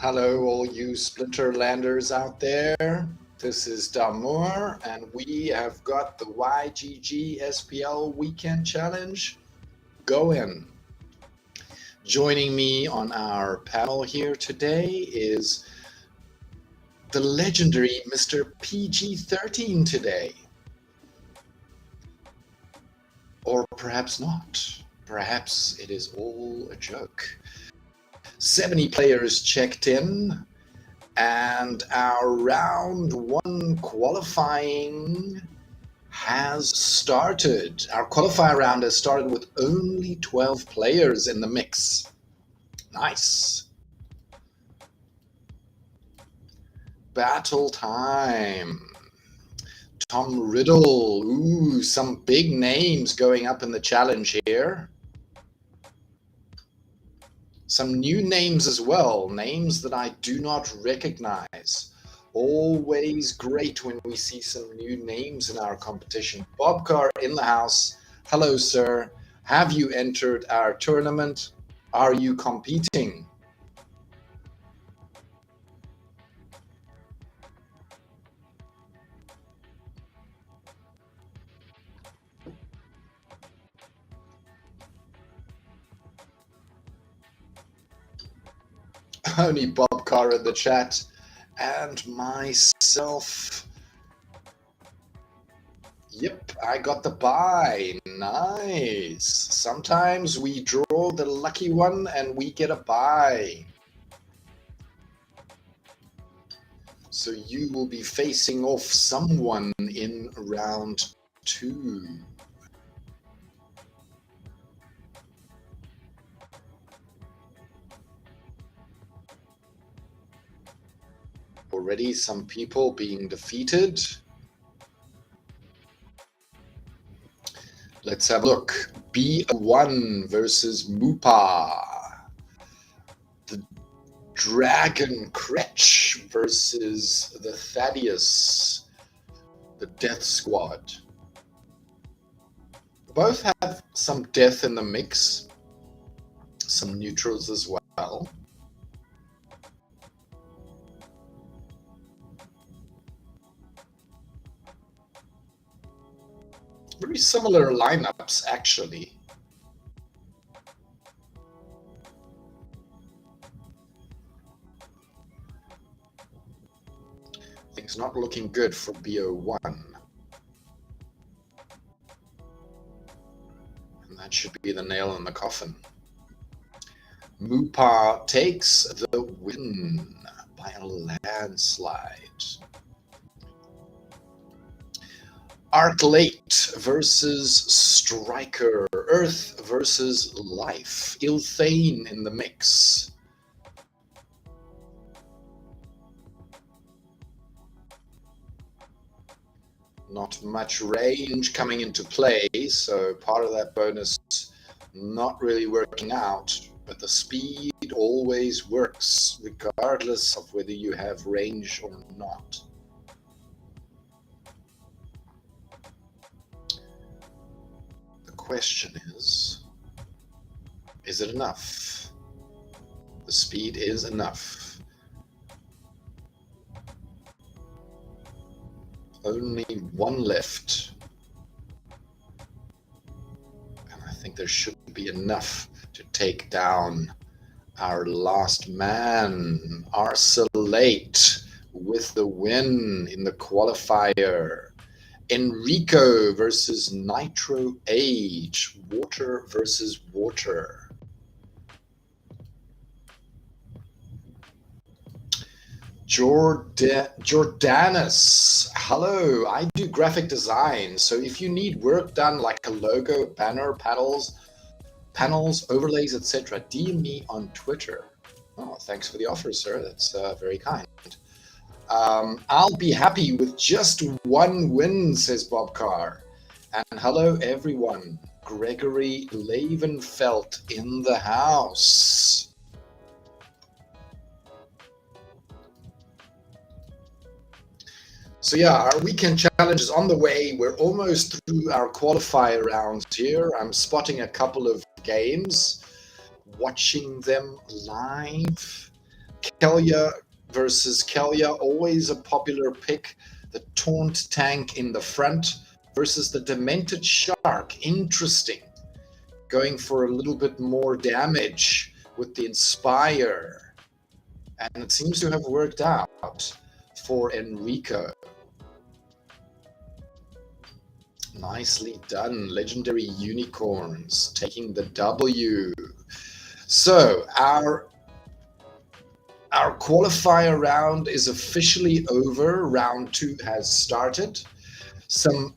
Hello, all you Splinterlanders out there. This is Damour, and we have got the YGG SPL Weekend Challenge going. Joining me on our panel here today is the legendary Mr. PG-13 today. Or perhaps not. Perhaps it is all a joke. 70 players checked in, and our round one qualifying has started. Our qualifier round has started with only 12 players in the mix. Nice. Battle time. Tom Riddle. Ooh, some big names going up in the challenge here. Some new names as well, names that I do not recognize. Always great when we see some new names in our competition. Bobcar in the house. Hello, sir. Have you entered our tournament? Are you competing? Only Bobcar in the chat, and myself. Yep, I got the buy. Nice. Sometimes we draw the lucky one and we get a buy. So you will be facing off someone in round 2. Already some people being defeated. Let's have a look. B1 versus Mupa. The Dragon Kretch versus the Thaddeus. The Death Squad. Both have some death in the mix. Some neutrals as well. Very similar lineups, actually. Things not looking good for BO1. And that should be the nail in the coffin. Mupa takes the win by a landslide. Arclate versus Striker. Earth versus Life. Ilthane in the mix. Not much range coming into play, so part of that bonus not really working out. But the speed always works, regardless of whether you have range or not. Question is it enough? The speed is enough. Only one left. And I think there should be enough to take down our last man, Arcelate, with the win in the qualifier. Enrico versus Nitro Age. Water versus water. Jordanus. Hello, I do graphic design. So if you need work done like a logo, banner, panels, overlays, etc., DM me on Twitter. Oh, thanks for the offer, sir. That's very kind. I'll be happy with just one win, says Bobcar. And hello, everyone. Gregory Lavenfelt in the house. So yeah, our weekend challenge is on the way. We're almost through our qualifier rounds here. I'm spotting a couple of games, watching them live. Kelia versus Kelia, always a popular pick. The Taunt tank in the front versus the Demented Shark. Interesting. Going for a little bit more damage with the Inspire. And it seems to have worked out for Enrico. Nicely done. Legendary Unicorns taking the W. So our qualifier round is officially over. Round 2 has started. Some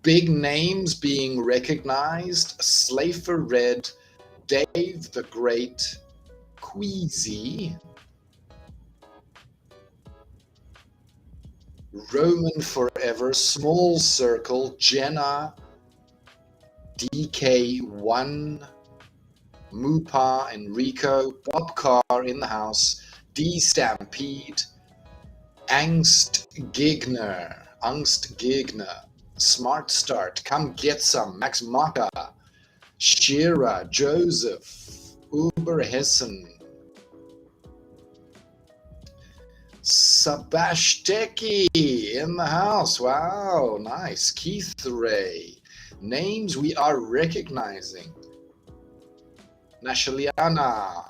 big names being recognized: Slafer Red, Dave the Great, Queasy, Roman Forever, Small Circle, Jenna, DK1, Mupa, Enrico, Bob Carr in the house, D Stampede, Angst Gegner, Smart Start, Come Get Some, Max Maka, Shira, Joseph, Uber Hessen, Sabashteki in the house. Wow, nice. Keith Ray. Names we are recognizing. Nashaliana.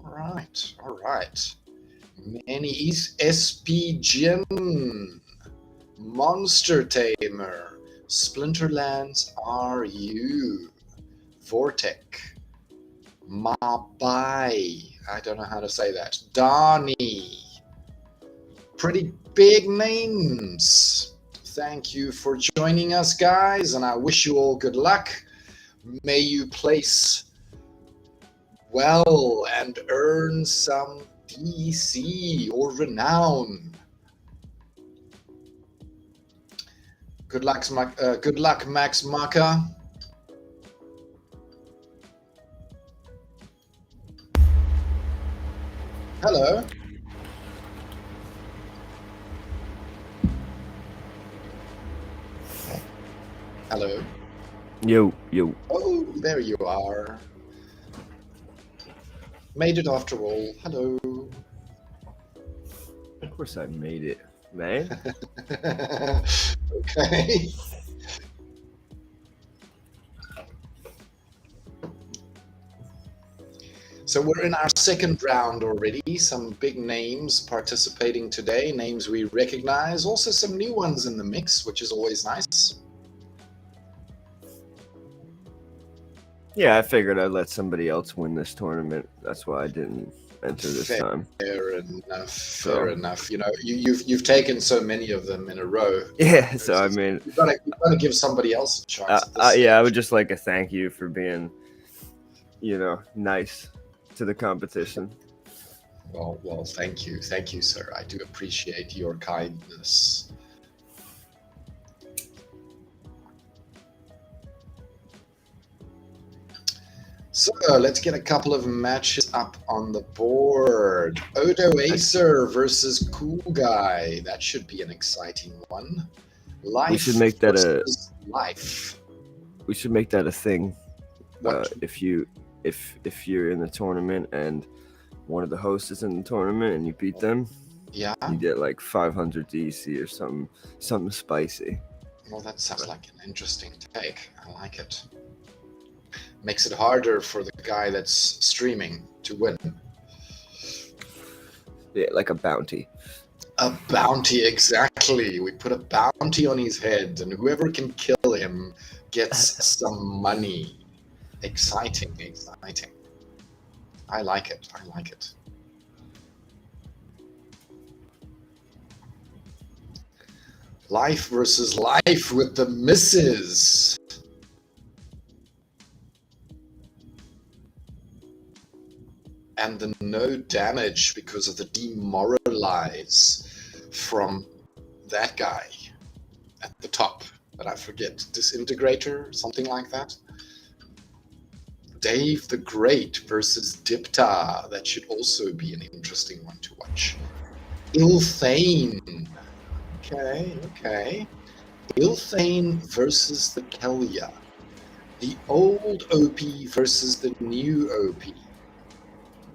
All right. Manny SP Jin. Monster Tamer. Splinterlands RU. Vortec. Mabai. I don't know how to say that. Donnie. Pretty big names. Thank you for joining us, guys, and I wish you all good luck. May you place well and earn some DC or renown. Good luck, Max Maka. Hello. Hello. Yo. Oh, there you are. Made it after all. Hello. Of course I made it, man. Okay. So we're in our second round already. Some big names participating today, names we recognize. Also some new ones in the mix, which is always nice. Yeah, I figured I'd let somebody else win this tournament. That's why I didn't enter this time. Fair enough. You know, you've taken so many of them in a row. Yeah, so I mean, you've got to give somebody else a chance. Yeah, I would just like to thank you for being, nice to the competition. Well, thank you, sir. I do appreciate your kindness. So let's get a couple of matches up on the board. Odo Acer versus Cool Guy. That should be an exciting one. We should make that life. We should make that a thing. If you're in the tournament and one of the hosts is in the tournament and you beat them, yeah, you get like 500 DC or something spicy. Well, that sounds like an interesting take. I like it. Makes it harder for the guy that's streaming to win. Yeah, like a bounty. A bounty, exactly. We put a bounty on his head, and whoever can kill him gets some money. Exciting. I like it. Life versus life with the misses. And the no damage because of the demoralize from that guy at the top that I forget, Disintegrator, something like that. Dave the Great versus Dipta. That should also be an interesting one to watch. Ilthane. Okay. Ilthane versus the Kelia. The old OP versus the new OP.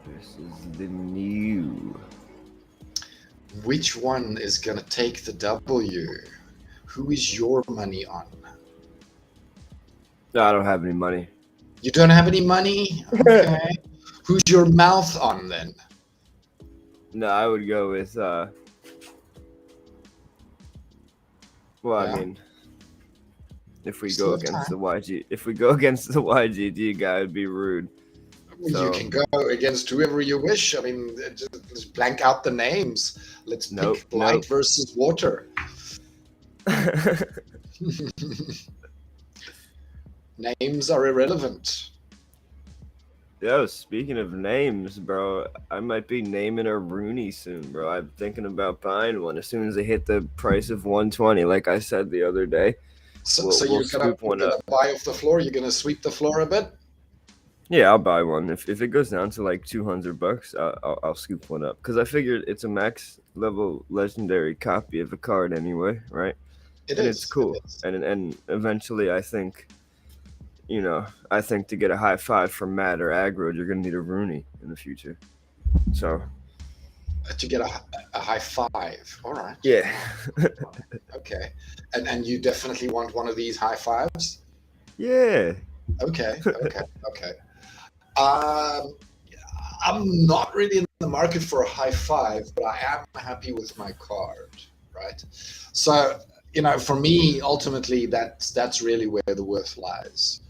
This is the new. Which one is gonna take the W? Who is your money on? No, I don't have any money. You don't have any money? Okay. Who's your mouth on then? No, I would go with. Well, Yeah. I mean, if we Still go have against time. the YGG guy, it'd be rude. You can go against whoever you wish. I mean, just blank out the names. Let's pick light versus water. Names are irrelevant. Yo, speaking of names, bro, I might be naming a Rooney soon, bro. I'm thinking about buying one as soon as they hit the price of 120, like I said the other day. So, We'll you're scoop one gonna up. buy off the floor? You're gonna sweep the floor a bit? Yeah, I'll buy one. If it goes down to like $200, I'll scoop one up because I figured it's a max level legendary copy of a card anyway, right? It's cool. And eventually, I think, I think to get a high five from Matt or Aggro, you're gonna need a Rooney in the future. So to get a high five. All right. yeah. Okay. And you definitely want one of these high fives? Yeah. Okay. I'm not really in the market for a high five, but I am happy with my card, right? So, for me, ultimately, that's really where the worth lies.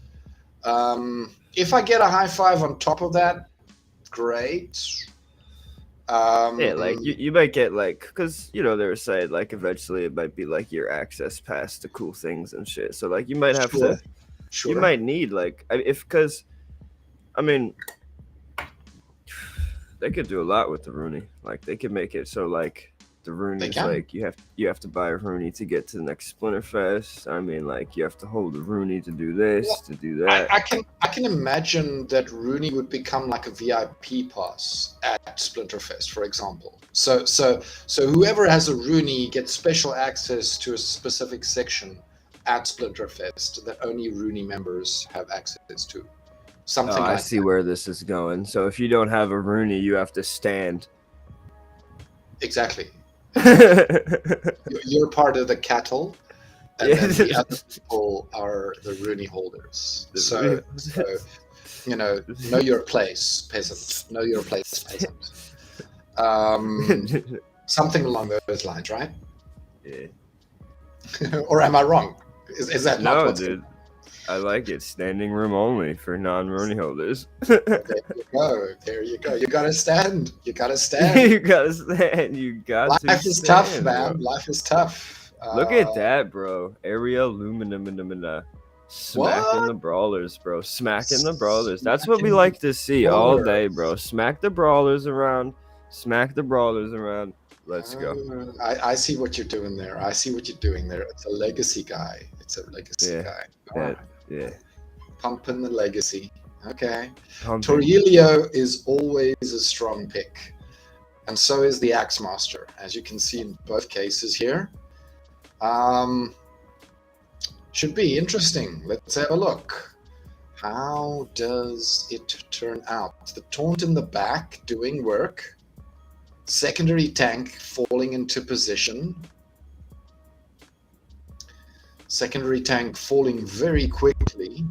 If I get a high five on top of that, great. Yeah, like you might get like, because they were saying like eventually it might be like your access pass to cool things and shit. So like you might have to, you might need like because I mean they could do a lot with the Rooney. Like they could make it so like the Rooney's like you have to buy a Rooney to get to the next Splinterfest. I mean like you have to hold the Rooney to do this, to do that. I can imagine that Rooney would become like a VIP pass at Splinterfest, for example. So whoever has a Rooney gets special access to a specific section at Splinterfest that only Rooney members have access to. Something like I see where this is going. So if you don't have a Rooney, you have to stand. Exactly. You're part of the cattle, and then the other people are the Rooney holders. So know your place, peasant. Know your place, peasant. Something along those lines, right? Yeah. Or am I wrong? Is that not what's dude? I like it. Standing room only for non-Rooney holders. There you go. You gotta stand. You gotta stand. You gotta stand. Life is tough, man. Life is tough. Look at that, bro. Area Lumina. Smacking the brawlers, bro. Smacking the brawlers. That's what we like to see all day, bro. Smack the brawlers around. Smack the brawlers around. Let's go. I see what you're doing there. It's a legacy guy. Yeah. Pumping the legacy. Okay. Pumping. Torelio is always a strong pick. And so is the Axemaster, as you can see in both cases here. Should be interesting. Let's have a look. How does it turn out? The taunt in the back doing work. Secondary tank falling into position. Secondary tank falling very quickly.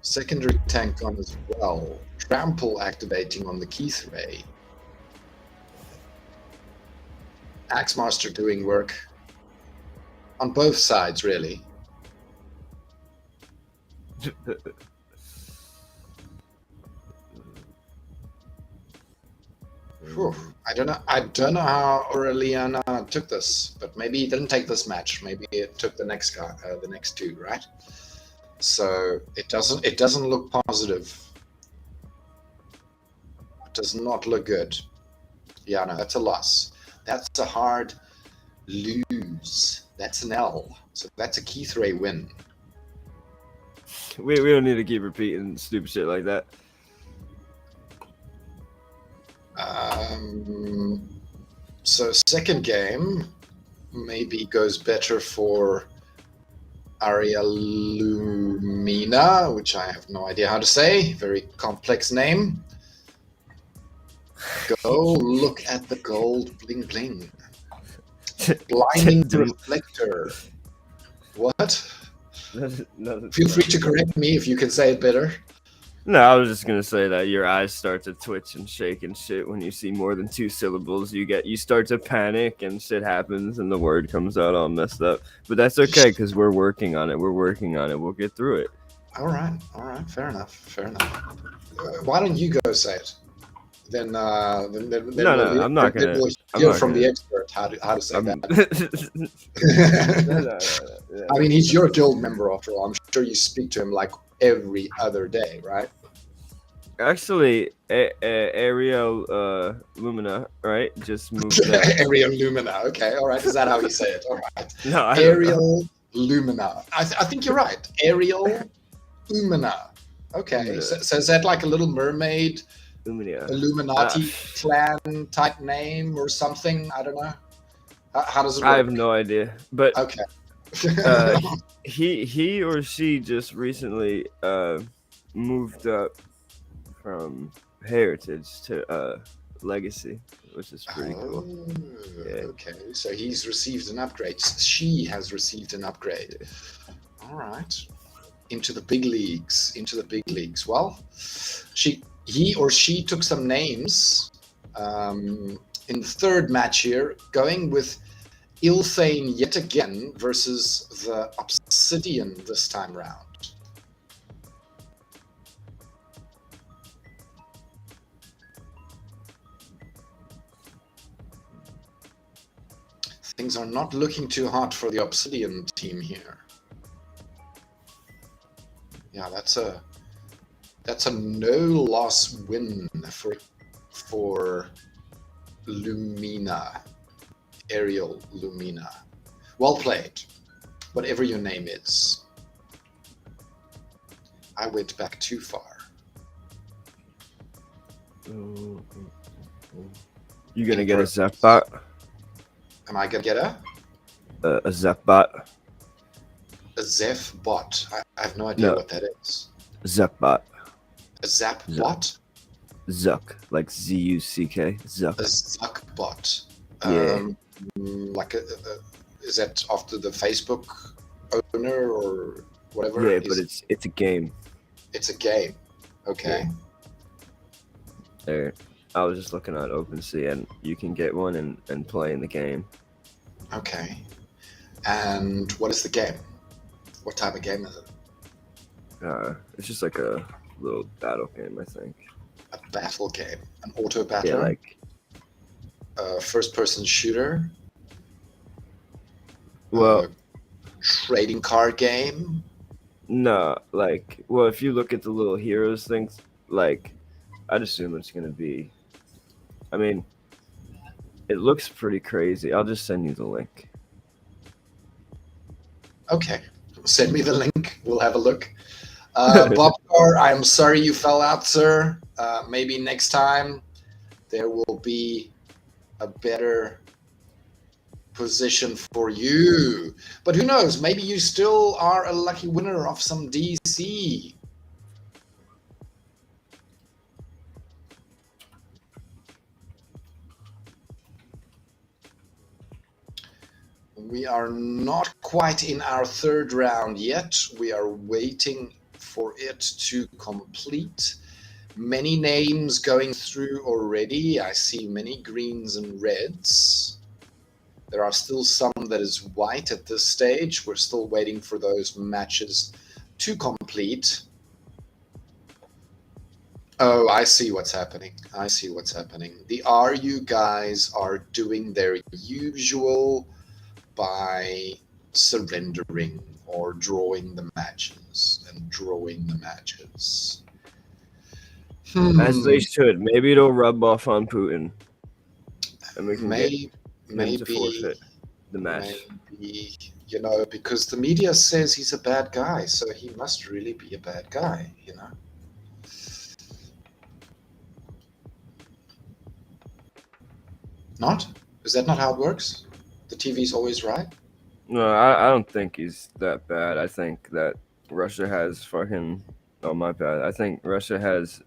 Secondary tank on as well. Trample activating on the Keith Ray. Axemaster doing work on both sides, really. Whew. I don't know how Aureliana took this, but maybe he didn't take this match. Maybe it took the next guy, the next two, right? So it doesn't look positive. It does not look good. Yeah, no, that's a loss. That's a hard lose. That's an L. So that's a Keith Ray win. We don't need to keep repeating stupid shit like that. So second game maybe goes better for Aria Lumina, which I have no idea how to say. Very complex name. Go look at the gold bling bling. Blinding reflector. What? Feel free to correct me if you can say it better. No, I was just gonna say that your eyes start to twitch and shake and shit when you see more than 2 syllables. You start to panic and shit happens and the word comes out all messed up. But that's okay because we're working on it. We'll get through it. All right. Fair enough. Why don't you go say it? Then no, I'm not gonna. We'll hear from the expert how to say that. I mean, he's your guild member after all. I'm sure you speak to him like every other day, right? Actually, Ariel Lumina, right? Just moved up. Ariel Lumina. Okay, all right. Is that how you say it? All right. No, Ariel Lumina. I think you're right. Ariel Lumina. Okay. So is that like a little mermaid? Illuminati clan type name or something? I don't know. How does it work? I have no idea. But okay. he or she just recently moved up from heritage to legacy, which is pretty cool. Yeah. Okay, so he's received an upgrade. She has received an upgrade. All right. Into the big leagues. Well, he or she took some names in the third match here, going with Ilthane yet again versus the Obsidian this time round. Things are not looking too hot for the Obsidian team here. Yeah, that's a no-loss win for Lumina, Ariel Lumina. Well played, whatever your name is. I went back too far. You gonna get a Zepbot? Am I gonna get a Zepbot? A Zepbot? I have no idea what that is. Zepbot. A Zapbot? Zuck, like Z-U-C-K. Zuck. A Zuckbot. Yeah. Like is that after the Facebook owner or whatever? Yeah, but it's a game. It's a game. Okay. Yeah. There. I was just looking at OpenSea, and you can get one and play in the game. Okay. And what is the game? What type of game is it? It's just like a little battle game, I think. A battle game? An auto battle? Yeah, like a first-person shooter? Well, trading card game? No, like, well, if you look at the little heroes things, like, I'd assume it's gonna be. I mean, it looks pretty crazy. I'll just send you the link. Okay, send me the link. We'll have a look. Bobcar, I'm sorry you fell out, sir. Maybe next time there will be a better position for you. But who knows? Maybe you still are a lucky winner of some DC. We are not quite in our third round yet. We are waiting for it to complete. Many names going through already. I see many greens and reds. There are still some that is white at this stage. We're still waiting for those matches to complete. Oh, I see what's happening. The RU guys are doing their usual by surrendering or drawing the matches. As they should. Maybe it'll rub off on Putin, and we can maybe to forfeit the match. Maybe, you know, because the media says he's a bad guy, so he must really be a bad guy, you know. Not? Is that not how it works? The TV's always right? No, I don't think he's that bad. I think that Russia has fucking. Oh my bad. I think Russia has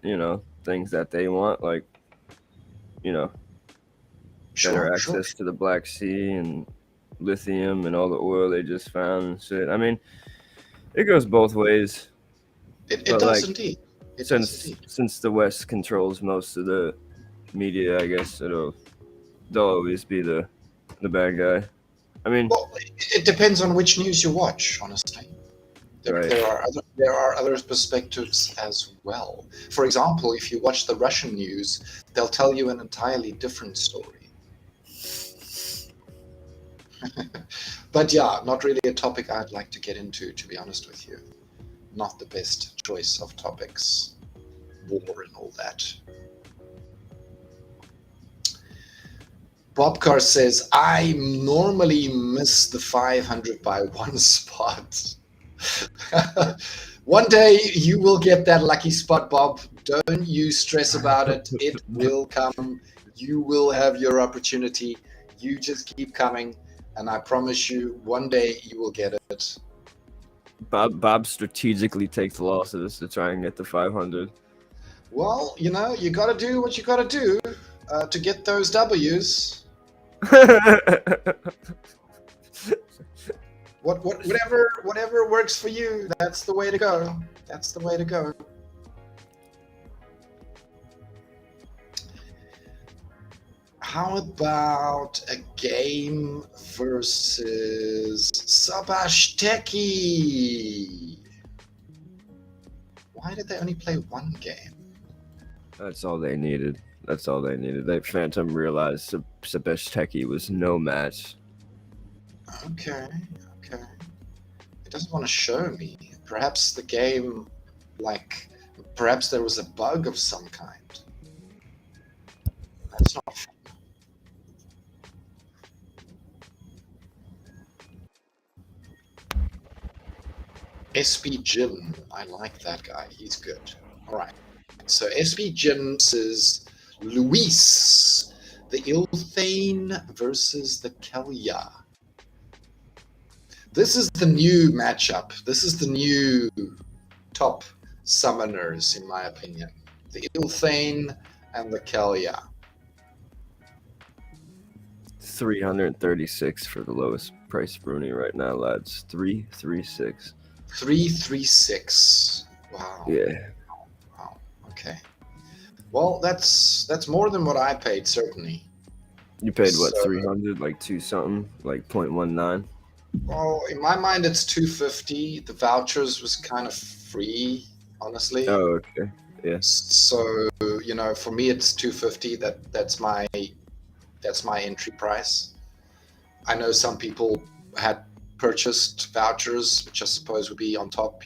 things that they want, like you know better Sure, sure. access to the Black Sea and lithium and all the oil they just found and shit. I mean, it goes both ways, It but does like indeed. It does since indeed. since the West controls most of the media, I guess they'll always be the bad guy. I mean, Well, it depends on which news you watch, honestly. right. There are other perspectives as well. For example, if you watch the Russian news, they'll tell you an entirely different story. But yeah, not really a topic I'd like to get into, to be honest with you. Not the best choice of topics. War and all that. Bobcar says, I normally miss the 500 by one spot. One day you will get that lucky spot, Bob. Don't you stress about it. It will come. You will have your opportunity. You just keep coming. And I promise you, one day you will get it. Bob strategically takes losses to try and get the 500. Well, you got to do what you got to do to get those W's. Whatever works for you, that's the way to go. That's the way to go. How about a game versus Sabashteki? Why did they only play one game? That's all they needed. That's all they needed. Phantom realized Sabashteki was no match. Okay. It doesn't want to show me. Perhaps the game, perhaps there was a bug of some kind. That's not fun. SP Jin, I like that guy. He's good. All right. So SP Jin says Luis, the Ilthane versus the Kelya. This is the new matchup. This is the new top summoners, in my opinion. The Ilthane and the Kelya. 336 for the lowest price Bruni right now, lads. 336. 336. Wow. Yeah. Wow. Okay. Well, that's more than what I paid, certainly. You paid what, 300, like 2 something, like 0.19? Well, in my mind, it's 250. The vouchers was kind of free, honestly. Oh, okay. Yeah. So, for me, it's 250. That's my entry price. I know some people had purchased vouchers, which I suppose would be on top,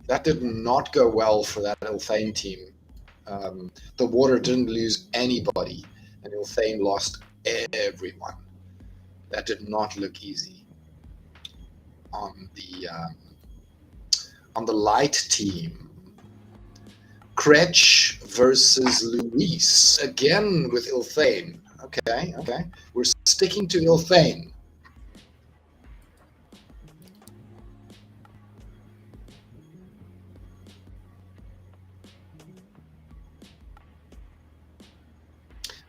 That did not go well for that Ilthane team. The water didn't lose anybody, and Ilthane lost everyone. That did not look easy. On the light team, Kretsch versus Luis, again with Ilthane. Okay. We're sticking to Ilthane.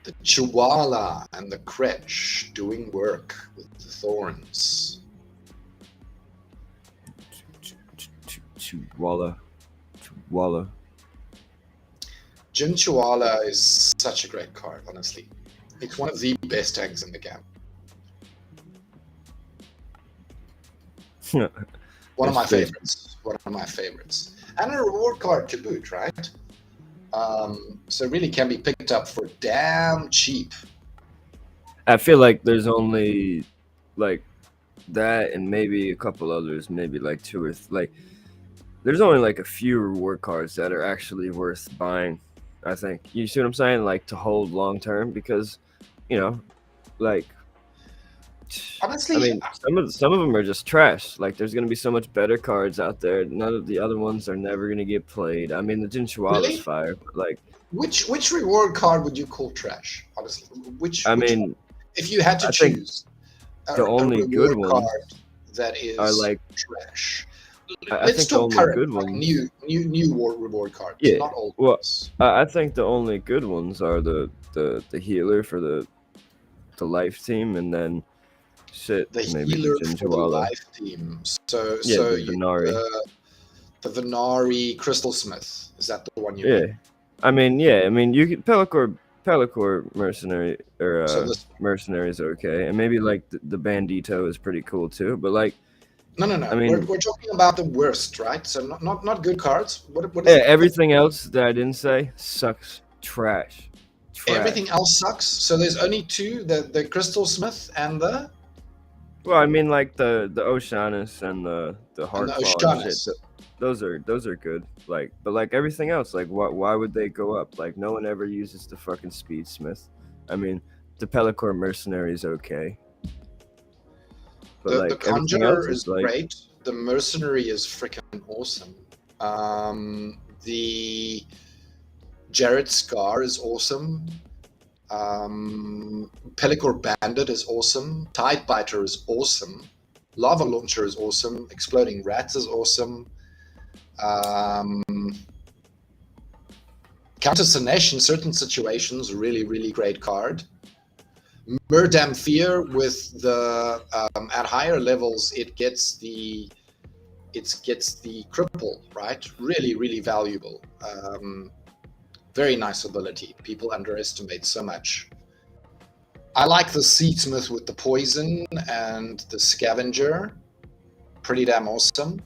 The Chihuahua and the Kretsch doing work with the thorns. Chihuahua. Jin Chihuahua is such a great card, honestly. It's one of the best tags in the game. One of my favorites. And a reward card to boot, right? So it really can be picked up for damn cheap. I feel like there's only like that and maybe a couple others, maybe like 2 or there's only like a few reward cards that are actually worth buying, I think. You see what I'm saying? Like to hold long term, because like honestly, I mean, some of them are just trash. Like there's gonna be so much better cards out there. None of the other ones are never gonna get played. I mean, the Jin Chihuahua is fire, but like which reward card would you call trash? Honestly, which mean, if you had to choose, the only good ones card that is are like trash. I Let's think talk the only current, good like ones. new reward cards, Yeah. not old Well, ones. I think the only good ones are the healer for the life team, and then The maybe the healer for the Jinjawala. life team. So Yeah, so the Venari. the Venari Crystal Smith, is that the one you Yeah. mean? I mean, you could Pelacor mercenary or So this mercenaries are okay, and maybe like the Bandito is pretty cool too. But like, no. I mean, We're talking about the worst, right? So not good cards. What yeah, is everything else that I didn't say sucks. Trash. everything else sucks? So there's only two: the Crystal Smith and the Well, I mean, like the Oceanus and the and the Heartclaw and shit. Oceanus. Those are good. Like, but like everything else, like why would they go up? Like, no one ever uses the fucking Speedsmith. I mean, the Pelacor mercenary is okay, but The like everything else Conjurer is is like, great. The Mercenary is freaking awesome. The Jared Scar is awesome. Pellicor Bandit is awesome. Tide Biter is awesome. Lava Launcher is awesome. Exploding Rats is awesome. Counter-Sinesh in certain situations, really great card. Murdam Fear with the at higher levels it gets the cripple, right? Really valuable. Very nice ability. People underestimate so much. I like the Seedsmith with the poison and the scavenger. Pretty damn awesome.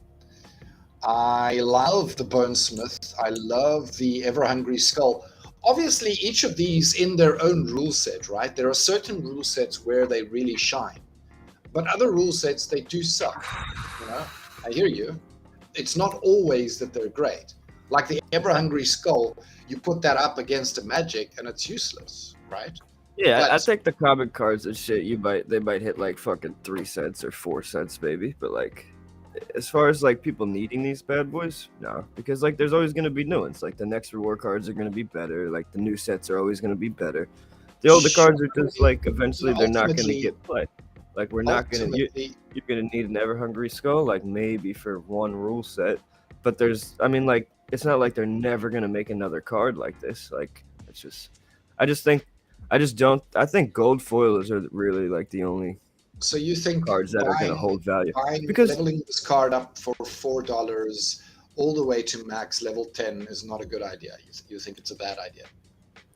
I love the Bonesmith. I love the Ever Hungry Skull. Obviously, each of these in their own rule set, right? There are certain rule sets where they really shine, but other rule sets, they do suck. You know, I hear you. It's not always that they're great. Like the Ever Hungry Skull, you put that up against a magic and it's useless, right? yeah, But I think the comic cards and shit, they might hit like fucking 3 cents or 4 cents maybe, but like, as far as like people needing these bad boys, no, because like there's always going to be new ones. Like the next reward cards are going to be better. Like the new sets are always going to be better. The older cards are just like eventually they're not going to get played. Like we're not going to you're going to need an Ever Hungry Skull like maybe for one rule set, but there's I mean like it's not like they're never going to make another card like this. Like it's just I think gold foilers are really like the only so you think cards that are going to hold value because leveling this card up for $4 all the way to max level 10 is not a good idea. You think it's a bad idea?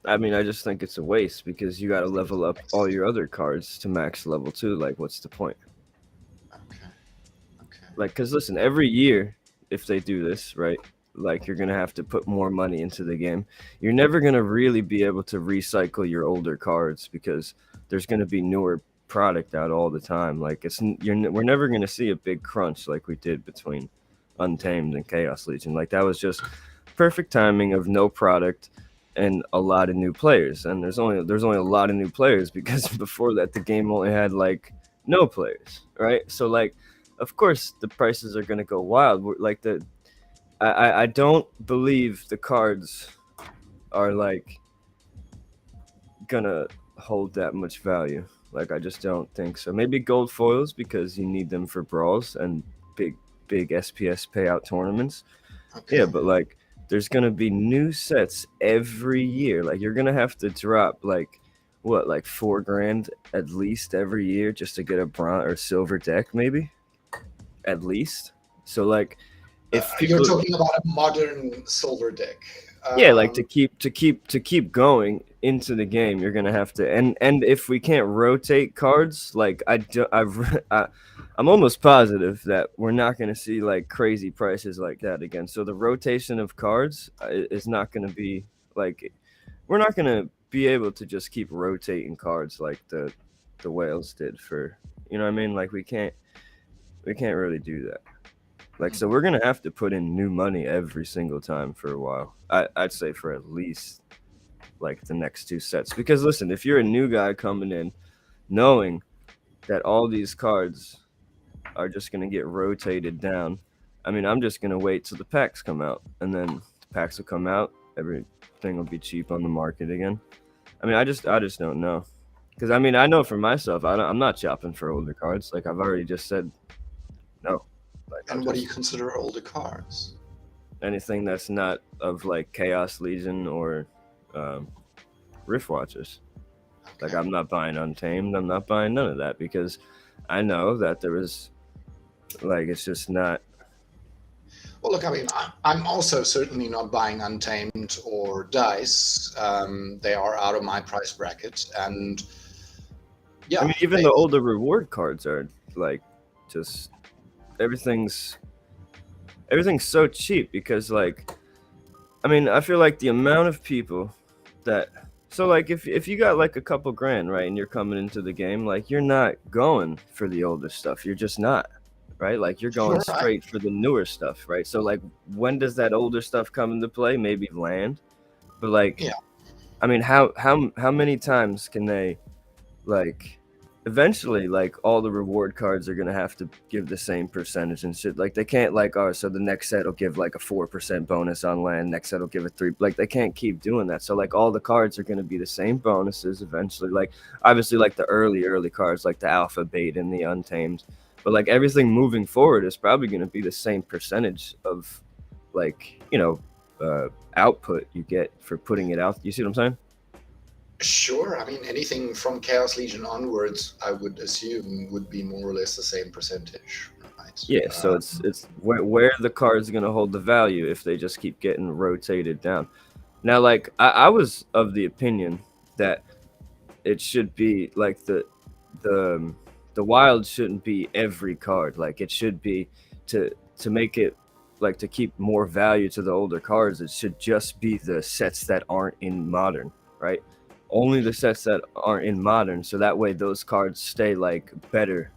I mean, I just think it's a waste because you got to level up all your other cards to max level 2. Like, what's the point? Okay. Like, because listen, every year, if they do this, right, like you're going to have to put more money into the game. You're never going to really be able to recycle your older cards because there's going to be newer product out all the time. Like, we're never going to see a big crunch like we did between Untamed and Chaos Legion. Like, that was just perfect timing of no product and a lot of new players, and there's only a lot of new players because before that the game only had like no players, right? So like of course the prices are going to go wild. Like I don't believe the cards are like gonna hold that much value. Like I just don't think so. Maybe gold foils because you need them for brawls and big SPS payout tournaments. Okay. Yeah, but like there's gonna be new sets every year. Like you're gonna have to drop like what, like $4,000 at least every year just to get a bronze or silver deck, maybe at least. So like, if people, you're talking about a modern silver deck, yeah, like to keep going into the game, you're gonna have to, and if we can't rotate cards, like I'm almost positive that we're not going to see like crazy prices like that again. So the rotation of cards is not going to be like, we're not going to be able to just keep rotating cards like the whales did for, you know what I mean? Like we can't really do that. Like, so we're going to have to put in new money every single time for a while. I'd say for at least like the next 2 sets, because listen, if you're a new guy coming in knowing that all these cards are just going to get rotated down, I mean, I'm just going to wait till the packs come out, and then the packs will come out, everything will be cheap on the market again. I mean, I just don't know. Because I mean, I know for myself, I'm not shopping for older cards. Like I've already just said, no. Like And what do you consider older cards? Anything that's not of like Chaos Legion or Rift Watchers. Okay. Like I'm not buying Untamed. I'm not buying none of that because I know that there was like it's just not. Well, look, I mean, I'm also certainly not buying Untamed or Dice. They are out of my price bracket, and yeah, I mean, even the older reward cards are like just everything's so cheap because like I mean, I feel like the amount of people that so like if you got like a couple grand, right, and you're coming into the game, like you're not going for the older stuff. You're just not, right? Like you're going straight for the newer stuff, right? So like when does that older stuff come into play? Maybe land. But like yeah. I mean, how many times can they like eventually like all the reward cards are gonna have to give the same percentage and shit. Like they can't like, oh, so the next set will give like a 4% bonus on land, next set will give a 3. Like they can't keep doing that. So like all the cards are gonna be the same bonuses eventually. Like obviously like the early cards like the alpha, beta, and the untamed. But like everything moving forward is probably gonna be the same percentage of like, output you get for putting it out. You see what I'm saying? Sure. I mean, anything from Chaos Legion onwards, I would assume, would be more or less the same percentage, right? Yeah, so it's where the card's going to hold the value if they just keep getting rotated down. Now, like, I was of the opinion that it should be, like, the wild shouldn't be every card. Like, it should be to make it, like, to keep more value to the older cards, it should just be the sets that aren't in Modern, right? Only the sets that aren't in Modern, so that way those cards stay like better.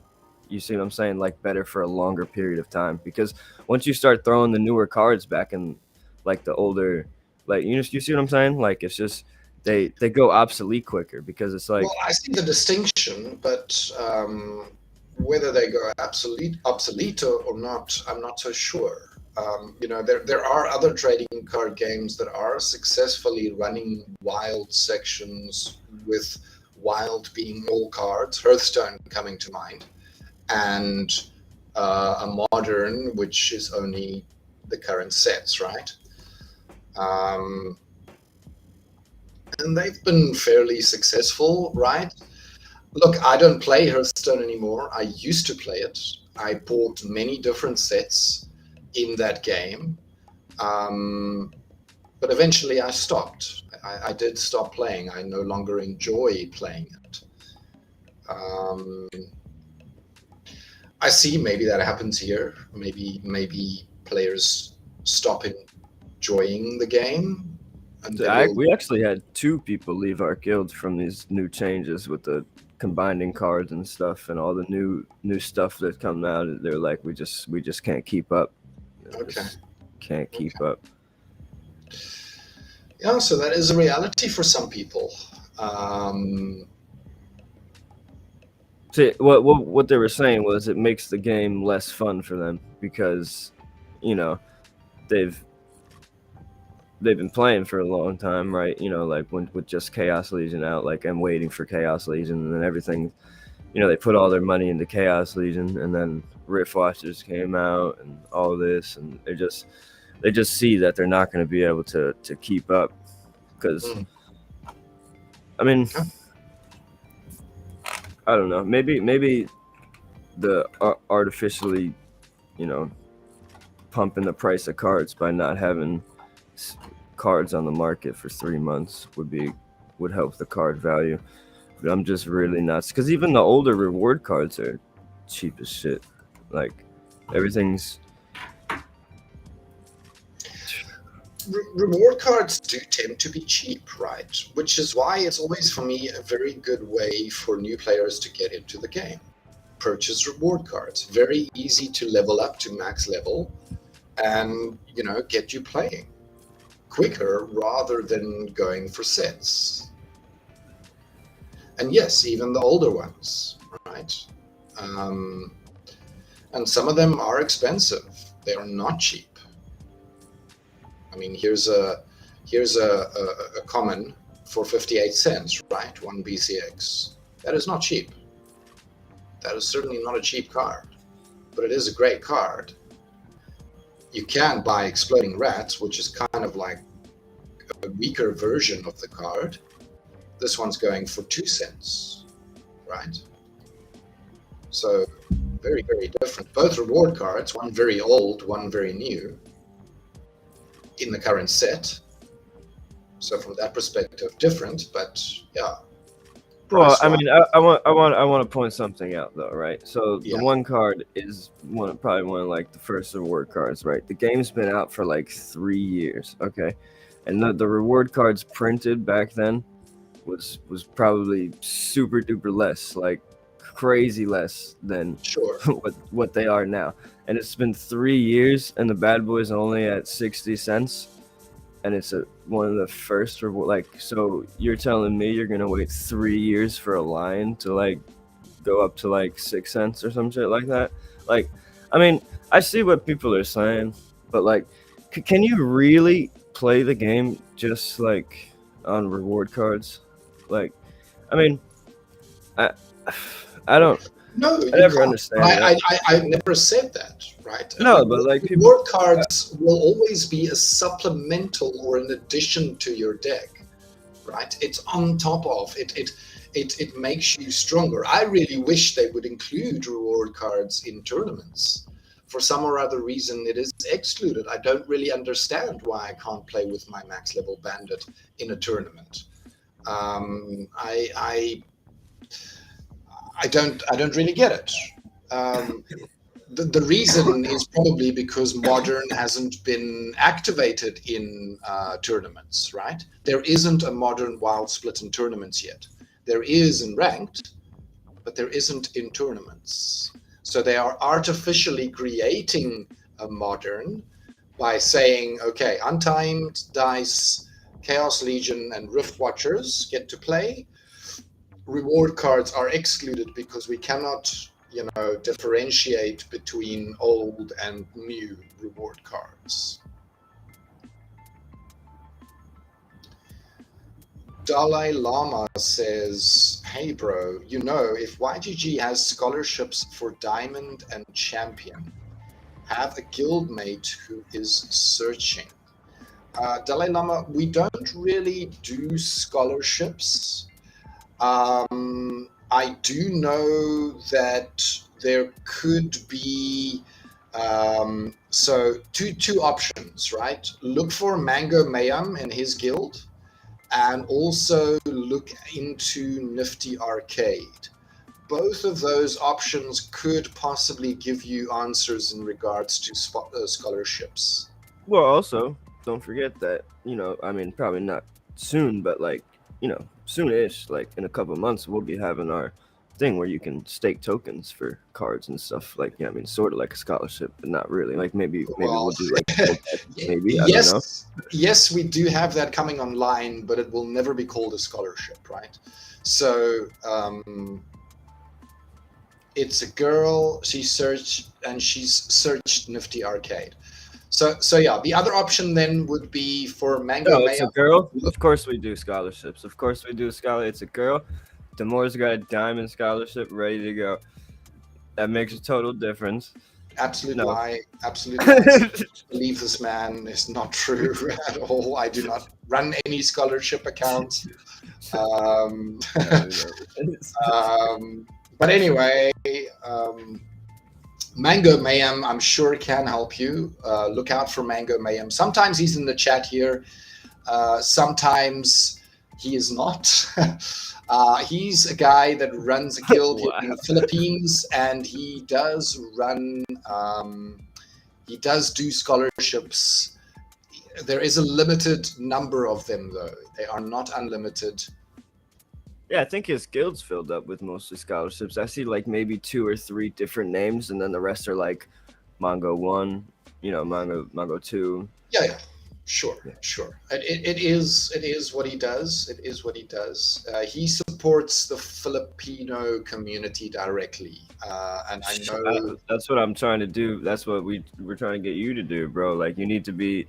You see what I'm saying? Like better for a longer period of time. Because once you start throwing the newer cards back in like the older, like you see what I'm saying? Like it's just they go obsolete quicker because it's like. Well, I see the distinction, but whether they go obsolete or not, I'm not so sure. There are other trading card games that are successfully running wild sections with wild being all cards, Hearthstone coming to mind, and a modern, which is only the current sets, right? And they've been fairly successful, right? Look, I don't play Hearthstone anymore. I used to play it. I bought many different sets in that game, but eventually I stopped. I did stop playing. I no longer enjoy playing it. I see maybe that happens here. Maybe players stop enjoying the game. We actually had 2 people leave our guild from these new changes with the combining cards and stuff and all the new stuff that come out. They're like, we just can't keep up. Okay. Can't keep up. Yeah, so that is a reality for some people. See, what they were saying was it makes the game less fun for them because, they've been playing for a long time, right? Like with just Chaos Legion out, like I'm waiting for Chaos Legion, and then everything, they put all their money into Chaos Legion, and then Rift Watchers came out, and all this, and they just see that they're not going to be able to keep up, because, I mean, I don't know, maybe the artificially, pumping the price of cards by not having cards on the market for 3 months would help the card value, but I'm just really nuts because even the older reward cards are cheap as shit. Like everything's reward cards do tend to be cheap, right? Which is why it's always for me a very good way for new players to get into the game. Purchase reward cards, very easy to level up to max level and get you playing quicker rather than going for sets. And yes, even the older ones, right? And some of them are expensive. They are not cheap. I mean, here's a common for 58 cents, right? 1 BCX. That is not cheap. That is certainly not a cheap card, but it is a great card. You can buy Exploding Rats, which is kind of like a weaker version of the card. This one's going for 2 cents, right? So very, very different. Both reward cards, one very old, one very new, in the current set. So from that perspective, different, but yeah. Well, I mean, I want to point something out though, right? So the one card is probably one of like the first reward cards, right? The game's been out for like 3 years, okay, and the reward cards printed back then was probably super duper less, like crazy less than what they are now. And it's been 3 years, and the bad boy's only at 60 cents. And it's one of the first reward. Like, so you're telling me you're gonna wait 3 years for a line to like go up to like 6 cents or some shit like that? Like, I mean, I see what people are saying, but like, can you really play the game just like on reward cards? Like, I mean, I don't. No, I never understand. I never said that, right? No, but like reward cards will always be a supplemental or an addition to your deck, right? It's on top of it. It makes you stronger. I really wish they would include reward cards in tournaments. For some or other reason, it is excluded. I don't really understand why I can't play with my max level bandit in a tournament. I don't really get it. The reason is probably because Modern hasn't been activated in tournaments, right? There isn't a Modern Wild Split in tournaments yet. There is in Ranked, but there isn't in tournaments. So they are artificially creating a Modern by saying, okay, Untimed, Dice, Chaos Legion, and Rift Watchers get to play. Reward cards are excluded because we cannot, differentiate between old and new reward cards. Dalai Lama says, hey bro, if YGG has scholarships for Diamond and Champion, have a guildmate who is searching. Dalai Lama, we don't really do scholarships. I do know that there could be two options, right? Look for Mango Mayhem in his guild, and also look into Nifty Arcade. Both of those options could possibly give you answers in regards to scholarships. Well, also, don't forget that, I mean, probably not soon, but like, soonish, like in a couple of months, we'll be having our thing where you can stake tokens for cards and stuff. Like, I mean, sort of like a scholarship, but not really. Like maybe we'll do like maybe. I don't know. Yes, we do have that coming online, but it will never be called a scholarship, right? So it's a girl. She's searched Nifty Arcade. So yeah, the other option then would be for Mango Mayhem. It's a girl. Of course we do scholarships. Of course we do It's a girl. Demore's got a diamond scholarship ready to go. That makes a total difference. Absolute lie. Absolutely lie. Believe this man is not true at all. I do not run any scholarship accounts. But anyway, Mango Mayhem, I'm sure can help you. Look out for Mango Mayhem. Sometimes he's in the chat here. Sometimes he is not. He's a guy that runs a guild in the Philippines, and he does run. He does do scholarships. There is a limited number of them, though. They are not unlimited. Yeah, I think his guild's filled up with mostly scholarships. I see like maybe 2 or 3 different names, and then the rest are like Mongo 1, Mongo 2. Yeah, sure. It is what he does. It is what he does. He supports the Filipino community directly, and I know that's what I'm trying to do. That's what we're trying to get you to do, bro. Like, you need to be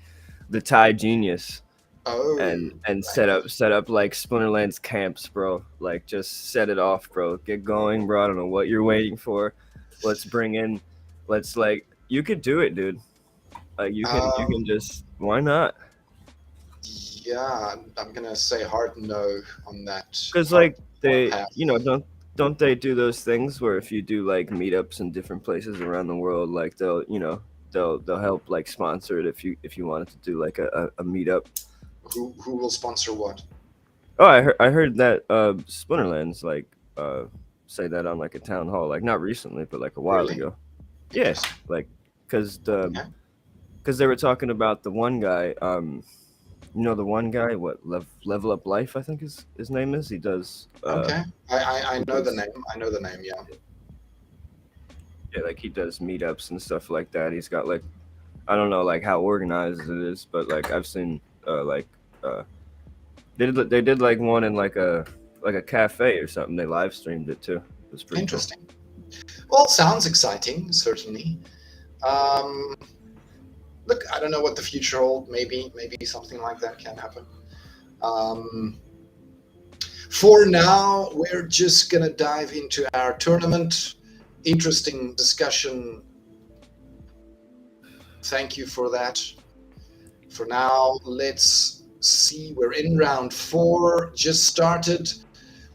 the Thai genius. Oh, and right. set up like Splinterlands camps, bro. Like just set it off, bro. Get going, bro. I don't know what you're waiting for. Let's bring in, let's like you could do it, dude. Like you can just why not? Yeah, I'm gonna say hard no on that. Because Hard, like hard they, pass. don't they do those things where if you do like meetups in different places around the world, like they'll help like sponsor it if you wanted to do like a meetup. Who will sponsor what? Oh, I heard that Splinterlands like say that on like a town hall, like not recently, but like a while Really? ago. Yeah, Interesting. like because the Okay. because they were talking about the one guy, the one guy, what level up life, I think his name is. He does Okay. I he know the does name. I know the name. Yeah. yeah, like he does meetups and stuff like that. He's got like I don't know like how organized it is, but like I've seen uh they did like one in like a cafe or something. They live streamed it too. It was pretty cool. Interesting. Well, sounds exciting, certainly. Um, Look, I don't know what the future holds. Maybe something like that can happen. Um, for now, we're just gonna dive into our tournament. Interesting discussion. Thank you for that. For now, let's see. We're in round 4. Just started.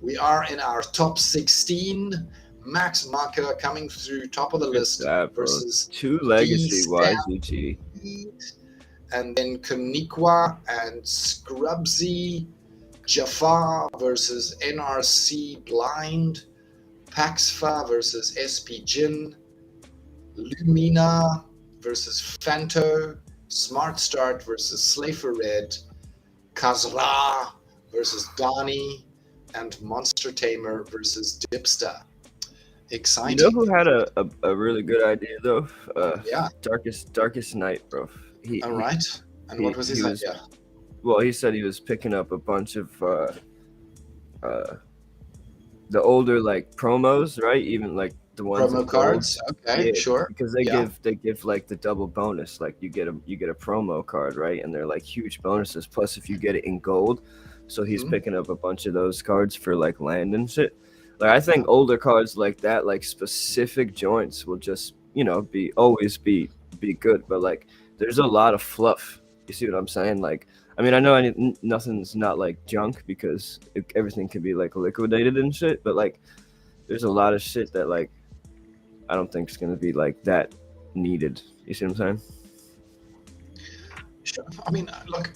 We are in our top 16. Max Maka coming through top of the list That, bro. versus 2 D legacy Stamp, YGG. and then Koniqua and Scrubsy, Jafar versus NRC Blind, Paxfa versus SP Jin, Lumina versus Fanto, Smart Start versus Slafer Red, Kazra versus Donnie, and Monster Tamer versus Dipsta. Exciting. You know who had a really good idea though? Yeah. Darkest Night, bro. All right. And what was his idea? Well, he said he was picking up a bunch of the older like promos, right? Even like the ones Promo in cards. gold. Okay, Yeah, sure. because Yeah. they give like the double bonus. Like you get a promo card, right? And they're like huge bonuses. Plus, if you get it in gold, so he's picking up a bunch of those cards for like land and shit. Like I think older cards like that, like specific joints, will just always be good. But like, there's a lot of fluff. You see what I'm saying? Like, I mean, I know nothing's not like junk because everything can be like liquidated and shit. But like, there's a lot of shit that like I don't think it's gonna be like that needed. You see what I'm saying? Sure. I mean, look,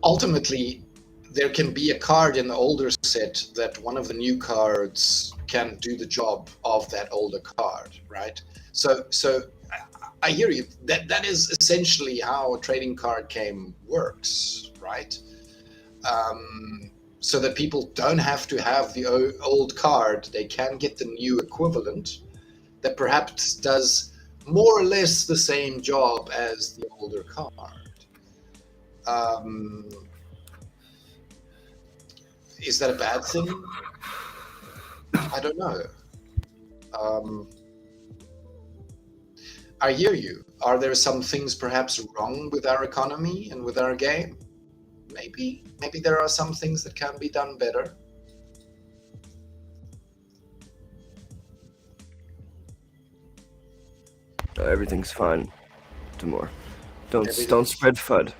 ultimately, there can be a card in the older set that one of the new cards can do the job of that older card, right? So I hear you. That is essentially how a trading card game works, right? So that people don't have to have the old card. They can get the new equivalent that perhaps does more or less the same job as the older card. Is that a bad thing? I don't know. I hear you. Are there some things perhaps wrong with our economy and with our game? Maybe there are some things that can be done better. Everything's fine, Timur. Don't spread FUD.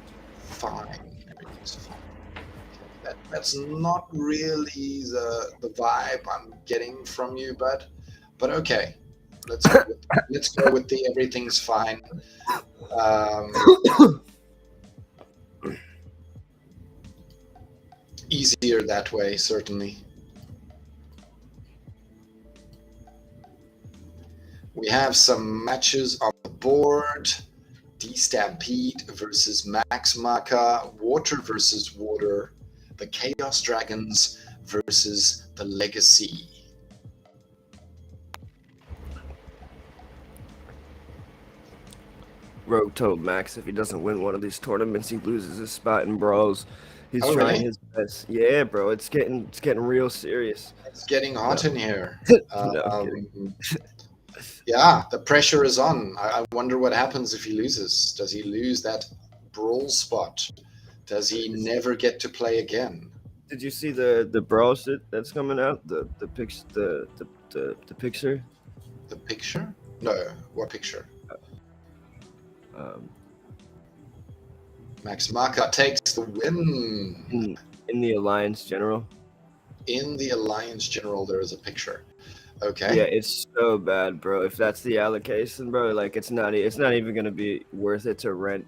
Fine. Everything's fine. That's not really the vibe I'm getting from you, bud. But okay. Let's go with the everything's fine. Easier that way, certainly. We have some matches on the board. D-Stampede versus Max Maka, Water versus Water, the Chaos Dragons versus the Legacy. Rogue told Max if he doesn't win one of these tournaments, he loses his spot in Brawls. He's trying his best. Yeah, bro, it's getting real serious. It's getting hot in here. No, yeah, the pressure is on. I wonder what happens if he loses. Does he lose that Brawl spot? Does he never get to play again? Did you see the brawl shit that's coming out? The picture, the picture. The picture? No, what picture? Um, Max Maka takes the win. In the Alliance General. In the Alliance General, there is a picture. Okay. Yeah, it's so bad, bro. If that's the allocation, bro, like it's not even gonna be worth it to rent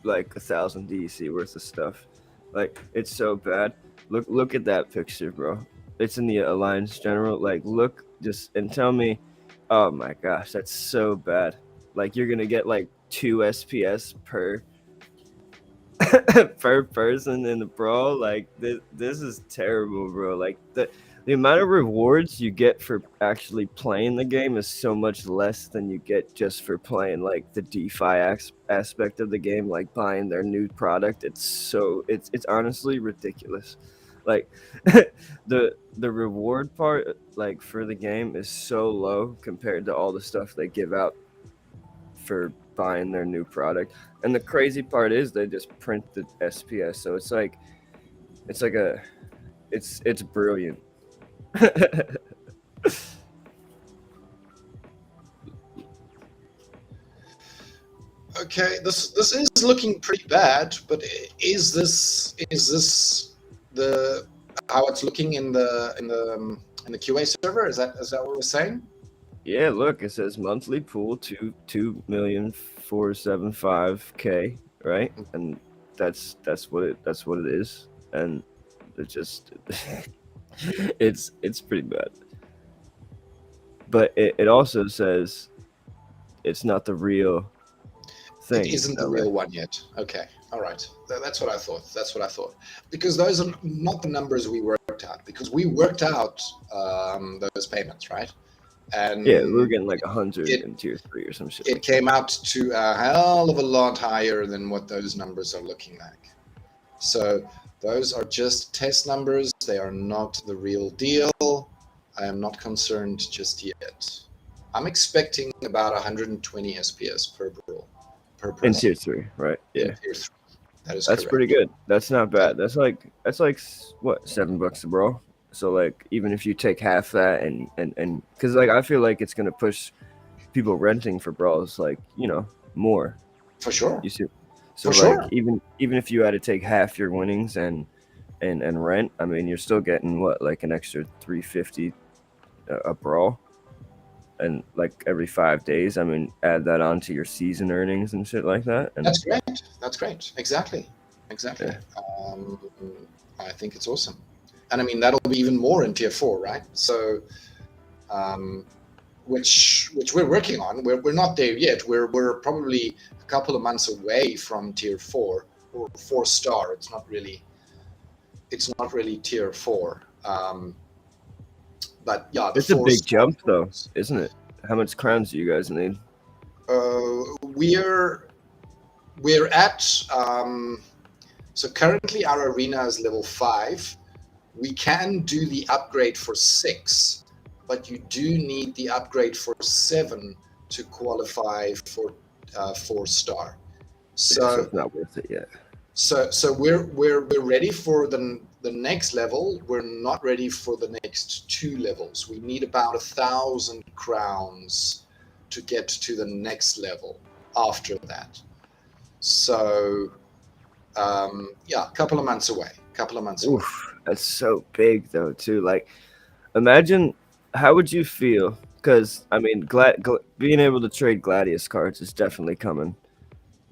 like 1,000 DC worth of stuff. Like it's so bad. Look at that picture, bro. It's in the Alliance General. Like look just and tell me, oh my gosh, that's so bad. Like you're gonna get like 2 SPS per per person in the brawl. Like this is terrible, bro. Like the amount of rewards you get for actually playing the game is so much less than you get just for playing like the DeFi aspect of the game, like buying their new product. It's honestly ridiculous. Like the reward part like for the game is so low compared to all the stuff they give out for buying their new product. And the crazy part is they just print the SPS, so it's brilliant. Okay, this is looking pretty bad, but is this the how it's looking in the QA server? Is that what we're saying? Yeah, look, it says monthly pool 2,475K, right? And that's what it is, and it just it's pretty bad. But it also says it's not the real thing. It isn't the real one yet. Okay, all right. That's what I thought. Because those are not the numbers we worked out. Because we worked out those payments, right? And yeah, we were getting like 100 in tier 3 or some shit. It came out to a hell of a lot higher than what those numbers are looking like. So those are just test numbers. They are not the real deal. I am not concerned just yet. I'm expecting about 120 SPS per brawl. Per person. In tier 3, right? Yeah. In tier 3. That's correct. Pretty good. That's not bad. That's like what, $7 a brawl? So like even if you take half that and because like I feel like it's gonna push people renting for brawls like more. For sure. You see, so for like sure. even if you had to take half your winnings and rent, I mean you're still getting what, like an extra 350 a brawl, and like every 5 days. I mean add that onto your season earnings and shit like that. And that's great. Exactly. Yeah. I think it's awesome. And I mean, that'll be even more in tier 4, right? So, which we're working on. We're not there yet. We're probably a couple of months away from tier 4 or 4-star. It's not really tier 4. But yeah, it's a big jump though, isn't it? How much crowns do you guys need? We're at so currently our arena is level 5. We can do the upgrade for 6, but you do need the upgrade for 7 to qualify for 4-star. So it's not worth it yet. So we're ready for the next level. We're not ready for the next 2 levels. We need about 1,000 crowns to get to the next level after that. So yeah, a couple of months away. Oof, that's so big though too. Like imagine, how would you feel? Because I mean being able to trade Gladius cards is definitely coming,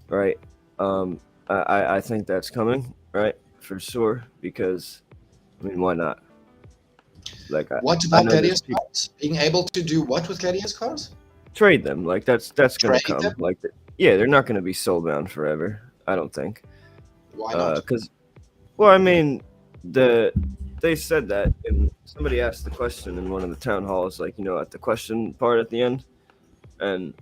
right? I think that's coming, right, for sure, because I mean why not? Like what about Gladius cards? Being able to do what with Gladius cards? Trade them. Like that's gonna come. Them? Like yeah, they're not gonna be soulbound forever, I don't think. Why not? Because well, I mean, they said that, and somebody asked the question in one of the town halls, like at the question part at the end, and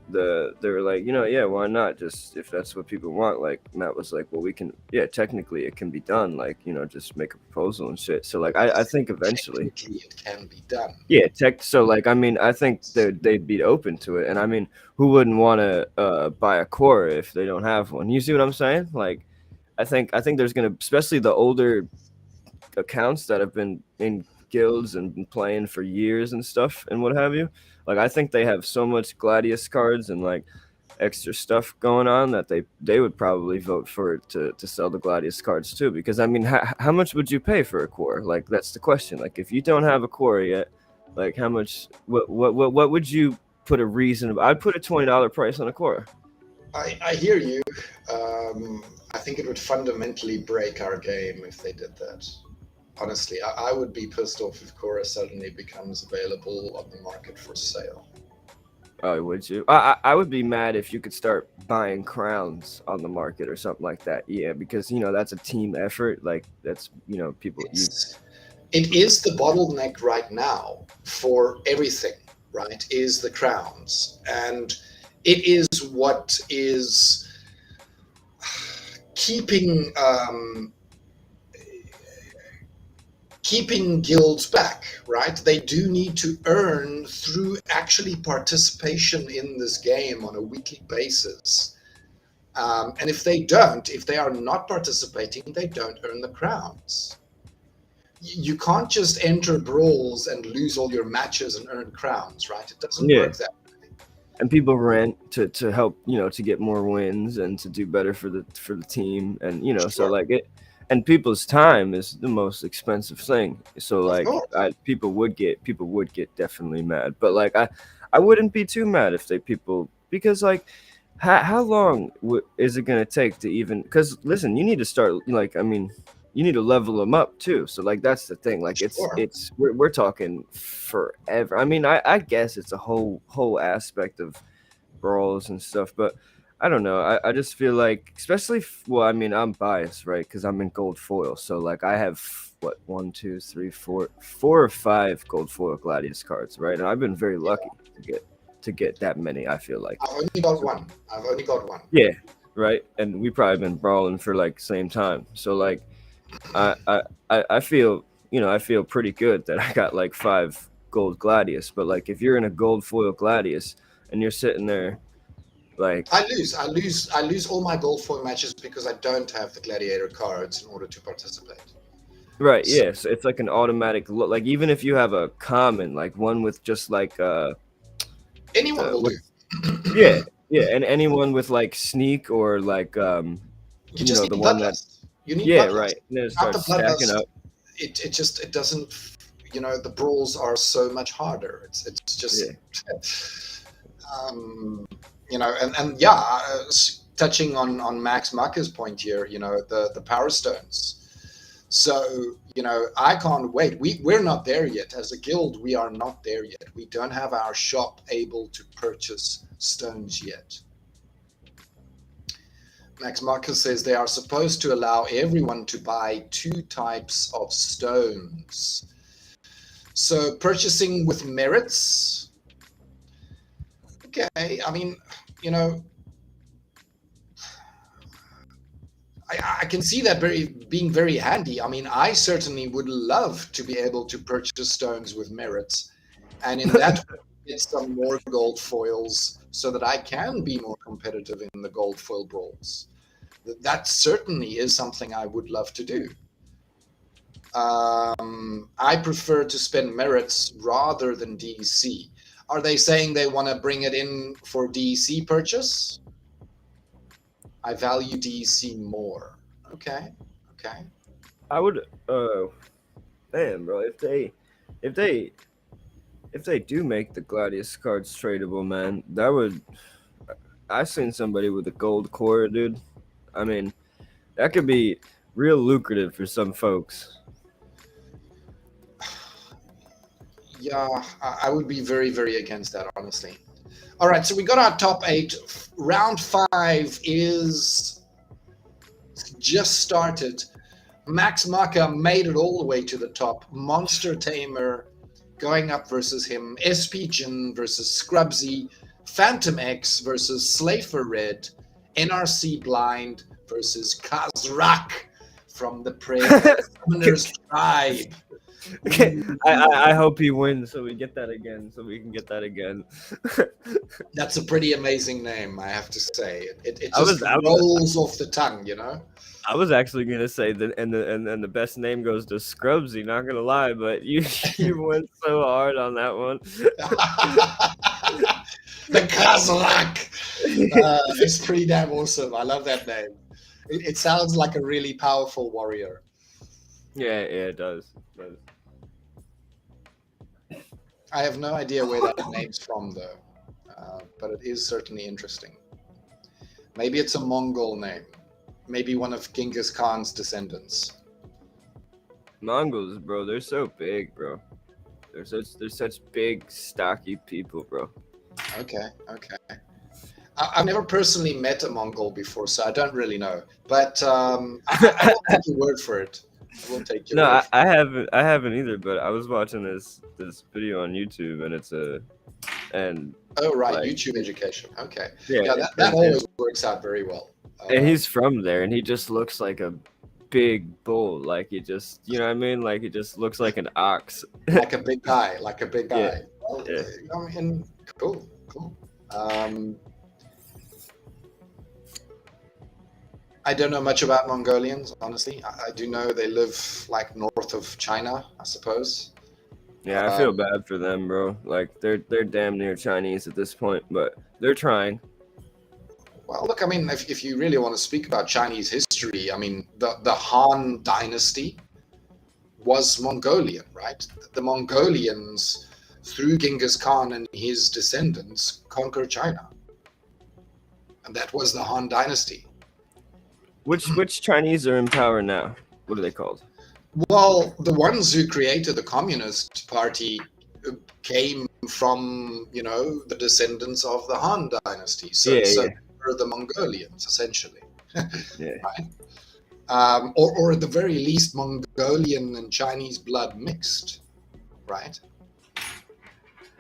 they were like, yeah, why not? Just if that's what people want. Like Matt was like, well, we can, yeah, technically it can be done. Like, just make a proposal and shit. So like, I think eventually, Technically, it can be done. yeah, so like, I mean, I think they'd be open to it. And I mean, who wouldn't want to buy a core if they don't have one? You see what I'm saying? Like, I think there's gonna, especially the older accounts that have been in guilds and been playing for years and stuff and what have you. Like, I think they have so much Gladius cards and like extra stuff going on that they would probably vote for it to sell the Gladius cards too. Because I mean, how much would you pay for a core? Like, that's the question. Like, if you don't have a core yet, like how much? What would you put a reasonable? I'd put a $20 price on a core. I hear you. I think it would fundamentally break our game if they did that. Honestly, I would be pissed off if Cora suddenly becomes available on the market for sale. Oh, would you? I would be mad if you could start buying crowns on the market or something like that. Yeah, because that's a team effort. Like, that's people. It is the bottleneck right now for everything. Right? Is the crowns, and it is what is keeping guilds back, right? They do need to earn through actually participation in this game on a weekly basis. And if they are not participating, they don't earn the crowns. You can't just enter brawls and lose all your matches and earn crowns, right? It doesn't work that way. And people rent to help, to get more wins and to do better for the team. And, sure. So like it. And people's time is the most expensive thing. So like people would get definitely mad. But like I wouldn't be too mad if because like how long is it going to take to even, because listen, you need to start, like, I mean, you need to level them up too. So like that's the thing. Like we're talking forever. I mean, I guess it's a whole aspect of brawls and stuff, but I don't know. I just feel like, especially, well, I mean, I'm biased, right? Because I'm in gold foil. So, like, I have, 1, 2, 3, 4 or 5 gold foil Gladius cards, right? And I've been very lucky to get that many, I feel like. I've only got one. Yeah, right? And we probably been brawling for, like, same time. So, like, I feel, I feel pretty good that I got, like, 5 gold Gladius. But, like, if you're in a gold foil Gladius and you're sitting there, like, I lose all my gold foil matches because I don't have the gladiator cards in order to participate. Right. So, yeah. So it's like an automatic look. Like, even if you have a common, like one with just like anyone will do. Yeah. And anyone with like sneak or like you just need the one that you need right. And then it starts stacking up. It doesn't. The brawls are so much harder. It's just. Touching on Max Mucker's point here, the power stones. So, I can't wait. We're not there yet. As a guild, we are not there yet. We don't have our shop able to purchase stones yet. Max Marcus says they are supposed to allow everyone to buy 2 types of stones. So purchasing with merits. Okay, I mean, I can see that being very handy. I mean, I certainly would love to be able to purchase stones with merits, and in that way, get some more gold foils so that I can be more competitive in the gold foil brawls. That certainly is something I would love to do. I prefer to spend merits rather than DC. Are they saying they want to bring it in for DC purchase? I value DC more. Okay. I would, damn, bro. If they do make the Gladius cards tradable, man, that would. I seen somebody with a gold core, dude. I mean, that could be real lucrative for some folks. Yeah, I would be very, very against that, honestly. All right, so we got our top 8. Round 5 is just started. Max Maka made it all the way to the top. Monster Tamer going up versus him. SP Jin versus Scrubsy. Phantom X versus Slafer Red, NRC Blind versus Kazrak from the Summoner's Tribe. Okay, I hope he wins so we get that again, so we can get that again. That's a pretty amazing name, I have to say. It just rolls off the tongue, you know? I was actually gonna say that, and the best name goes to Scrubsy. Not gonna lie, but you went so hard on that one. The Kazrak. It's pretty damn awesome. I love that name. It sounds like a really powerful warrior. Yeah, it does. I have no idea where that name's from, though, but it is certainly interesting. Maybe it's a Mongol name. Maybe one of Genghis Khan's descendants. Mongols, bro, they're so big, bro. They're such big, stocky people, bro. Okay. I've never personally met a Mongol before, so I don't really know. But I will take your word for it. I will take your word. I haven't either. But I was watching this video on YouTube, and it's oh right, like, YouTube education. Okay. Yeah, that always works out very well. And he's from there, and he just looks like a big bull. Like he just, you know what I mean? Like he just looks like an ox. Like a big guy. Yeah. Well, yeah. I mean, cool. I don't know much about Mongolians, honestly. I do know they live like north of China, I suppose. Yeah, I feel bad for them, bro. Like they're damn near Chinese at this point, but they're trying. Well, look, I mean, if you really want to speak about Chinese history, I mean, the Han dynasty was Mongolian, right? The Mongolians, through Genghis Khan and his descendants, conquered China. And that was the Han dynasty. Which Chinese are in power now? What are they called? Well, the ones who created the Communist Party came from, the descendants of the Han dynasty. So were the Mongolians, essentially. Yeah. Right? Or at the very least, Mongolian and Chinese blood mixed, right?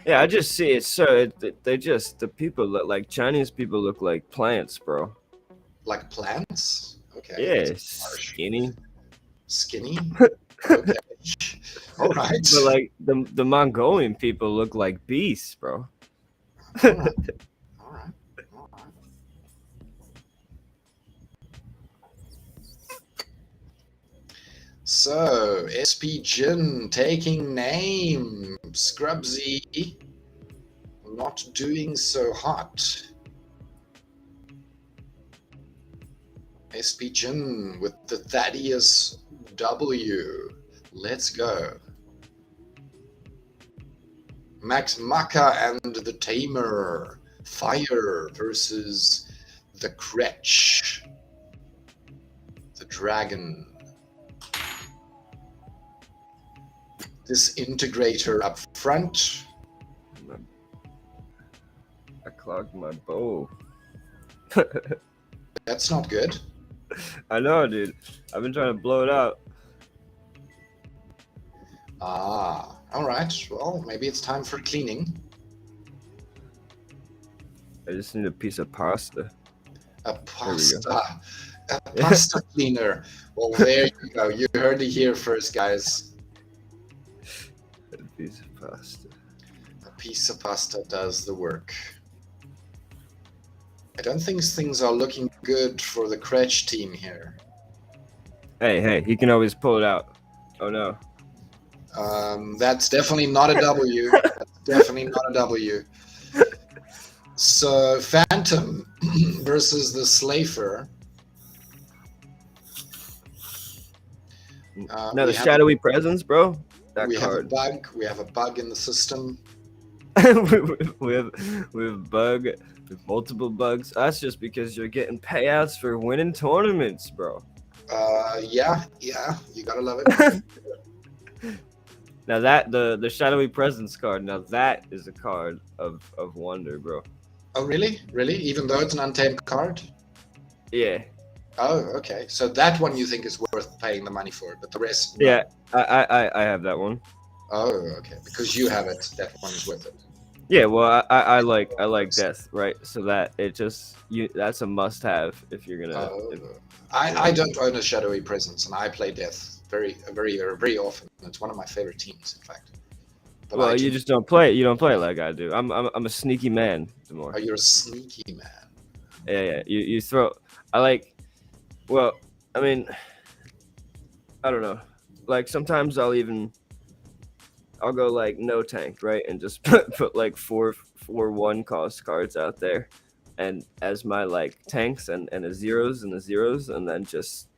Yeah, I just see it. So the people look like Chinese people look like plants, bro. Like plants? Okay. Yeah, skinny. Okay. All right. But like the Mongolian people look like beasts, bro. All right. So, SP Jin taking name. Scrubsy not doing so hot. SP Jin with the Thaddeus W. Let's go. Max Maka and the Tamer. Fire versus the Kretch. The Dragon. Disintegrator up front. I clogged my bow. That's not good. I know, dude. I've been trying to blow it out. Ah, all right. Well, maybe it's time for cleaning. I just need a piece of pasta. A pasta cleaner. Well, there you go. You heard it here first, guys. A piece of pasta. A piece of pasta does the work. I don't think things are looking good for the Kretch team here. Hey, he can always pull it out. Oh no. That's definitely not a W. That's definitely not a W. So Phantom versus the Slafer. Now the shadowy presence, bro. That we card. have a bug. We have a bug in the system. we have a bug. With multiple bugs. That's just because you're getting payouts for winning tournaments, bro. Yeah, you gotta love it. Now that the shadowy presence card, now that is a card of wonder, bro. Oh really? Even though it's an untamed card? Yeah. Oh, okay. So that one you think is worth paying the money for, but the rest? No. Yeah, I have that one. Oh, okay. Because you have it, that one is worth it. Yeah, well, I like death, right? So that it just that's a must have if you're gonna. Oh, If, I don't own a shadowy presence, and I play Death very often. It's one of my favorite teams, in fact. But I well, do. you just don't play it. You don't play it like I do. I'm a sneaky man, Oh, Demore. you're a sneaky man. Yeah. You throw. I like. Well, I mean, I don't know. Like sometimes I'll go like no tank, right, and just put like four 1 cost cards out there, and as my like tanks and the zeros, and then just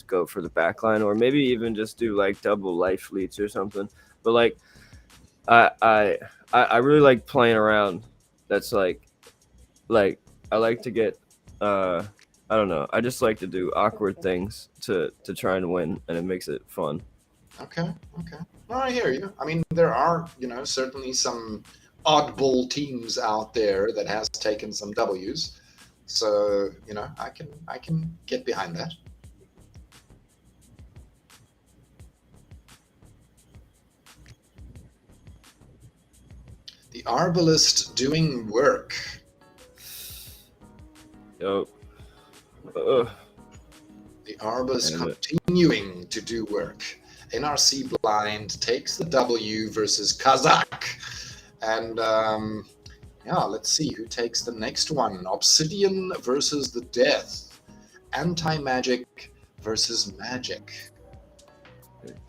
go for the backline, or maybe even just do like double life leads or something. But like I I I really like playing around. That's like I like to get uh I don't know. I just like to do awkward things to try and win, and it makes it fun. Okay, okay. No, I hear you. I mean, there are, certainly some oddball teams out there that has taken some W's. So, I can get behind that. The Arbalist doing work. Yo. Uh, The Arbalist continuing to do work. NRC Blind takes the W versus Kazakh. And yeah, let's see who takes the next one. Obsidian versus the Death. Anti-magic versus magic.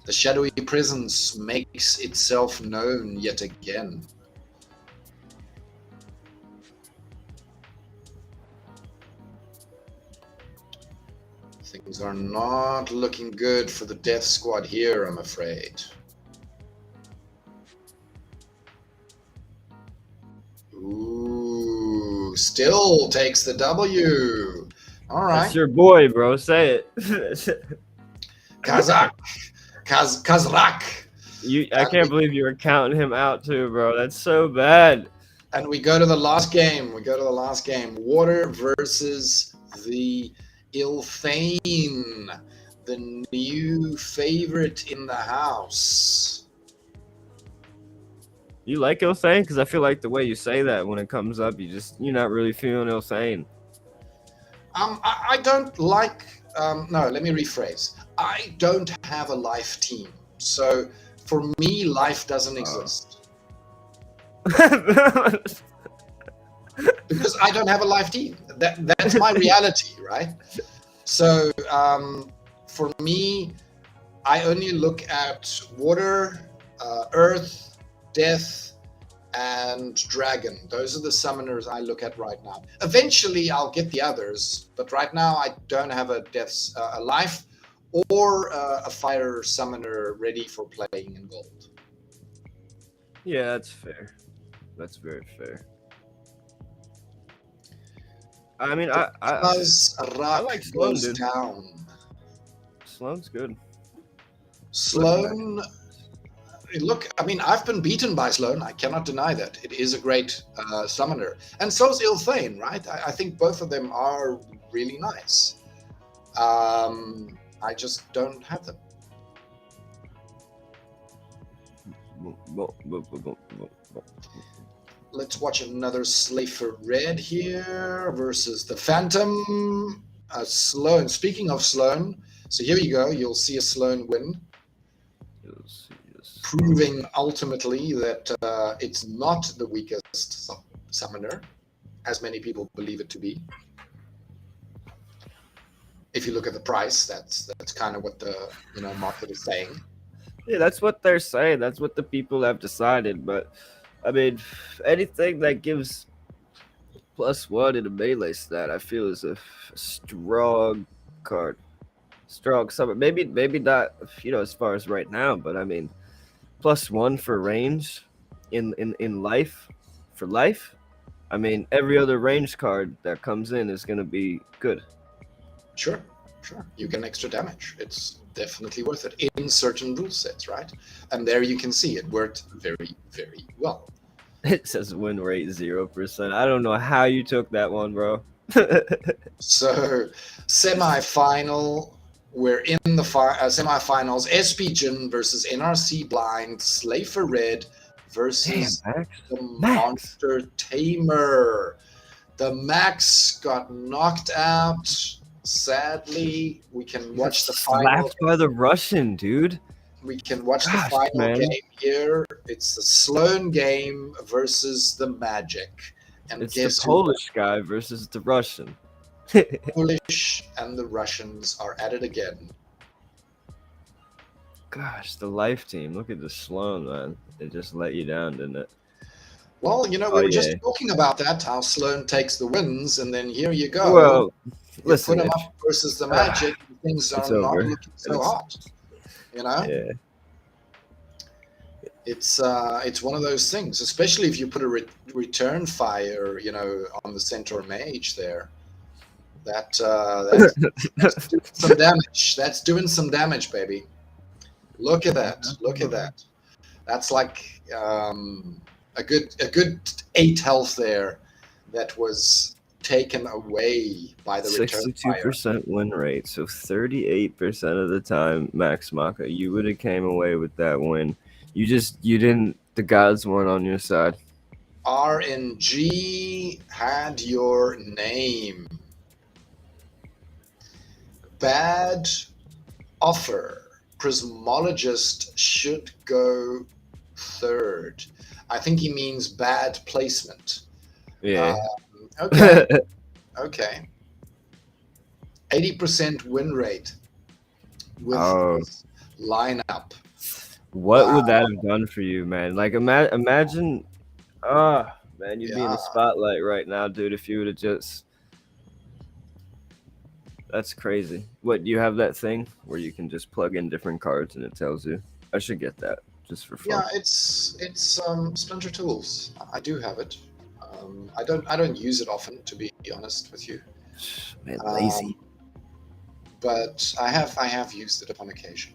The shadowy presence makes itself known yet again. Things are not looking good for the Death Squad here, I'm afraid. Ooh, still takes the W. All right. That's your boy, bro. Say it. Kazakh. I can't believe you were counting him out too, bro. That's so bad. And we go to the last game. Water versus the Ilthane, the new favorite in the house. You like Ilthane? Because I feel like the way you say that when it comes up, you're not really feeling Ilthane. I don't like. No, let me rephrase. I don't have a life team, so for me, life doesn't exist. Because I don't have a live team. That's my reality, right? So for me, I only look at water, earth, death, and dragon. Those are the summoners I look at right now. Eventually, I'll get the others, but right now I don't have a life or a fire summoner ready for playing in gold. Yeah, that's fair. That's very fair. I mean, I like Sloan, dude. Down. Sloan's good. Sloan, look, I mean, I've been beaten by Sloan. I cannot deny that. It is a great summoner. And so's Ilthane, right? I think both of them are really nice. I just don't have them. Let's watch another Slafer Red here versus the Phantom. Sloan. Speaking of Sloan, so here you go. You'll see a Sloan win. Proving ultimately that it's not the weakest summoner, as many people believe it to be. If you look at the price, that's kind of what the market is saying. Yeah, that's what they're saying. That's what the people have decided. But I mean, anything that gives +1 in a melee stat, I feel is a strong card. Strong summer. Maybe not, as far as right now, but I mean, +1 for range in life, for life. I mean, every other range card that comes in is going to be good. Sure. You get extra damage. It's definitely worth it in certain rule sets, right? And there you can see it worked very, very well. It says win rate 0%. I don't know how you took that one, bro. So, semi-final. We're in the semi-finals. SP Jin versus NRC Blind. Slafer Red versus Damn, the Max. Monster Tamer. The Max got knocked out. Sadly, we can watch the final. Slapped by the Russian, dude. We can watch the Gosh, final man. game here. It's the Sloan game versus the Magic. And It's guess the who? Polish guy versus the Russian. Polish and the Russians are at it again. Gosh, the life team. Look at the Sloan, man. It just let you down, didn't it? Well, we were just talking about that, how Sloan takes the wins, and then here you go. Well, you listen, put him up versus the Magic, things are not looking so hot. Yeah. It's one of those things, especially if you put a return fire, on the centaur mage there. That's doing some damage. That's doing some damage, baby. Look at that. Look at that. That's like a good 8 health there that was taken away by the return fire. 62% win rate, so 38% of the time, Max Maka, you would have came away with that win. You didn't. The gods weren't on your side. RNG had your name. Bad offer. Prismologist should go third. I think he means bad placement. Yeah. Okay. Okay. 80% win rate with this lineup. What would that have done for you, man? Like, imagine, man, you'd be in the spotlight right now, dude, if you would have just... That's crazy. What, do you have that thing where you can just plug in different cards and it tells you? I should get that just for fun. Yeah, it's Splinter Tools. I do have it. I don't use it often, to be honest with you. Man, lazy. But I have used it upon occasion.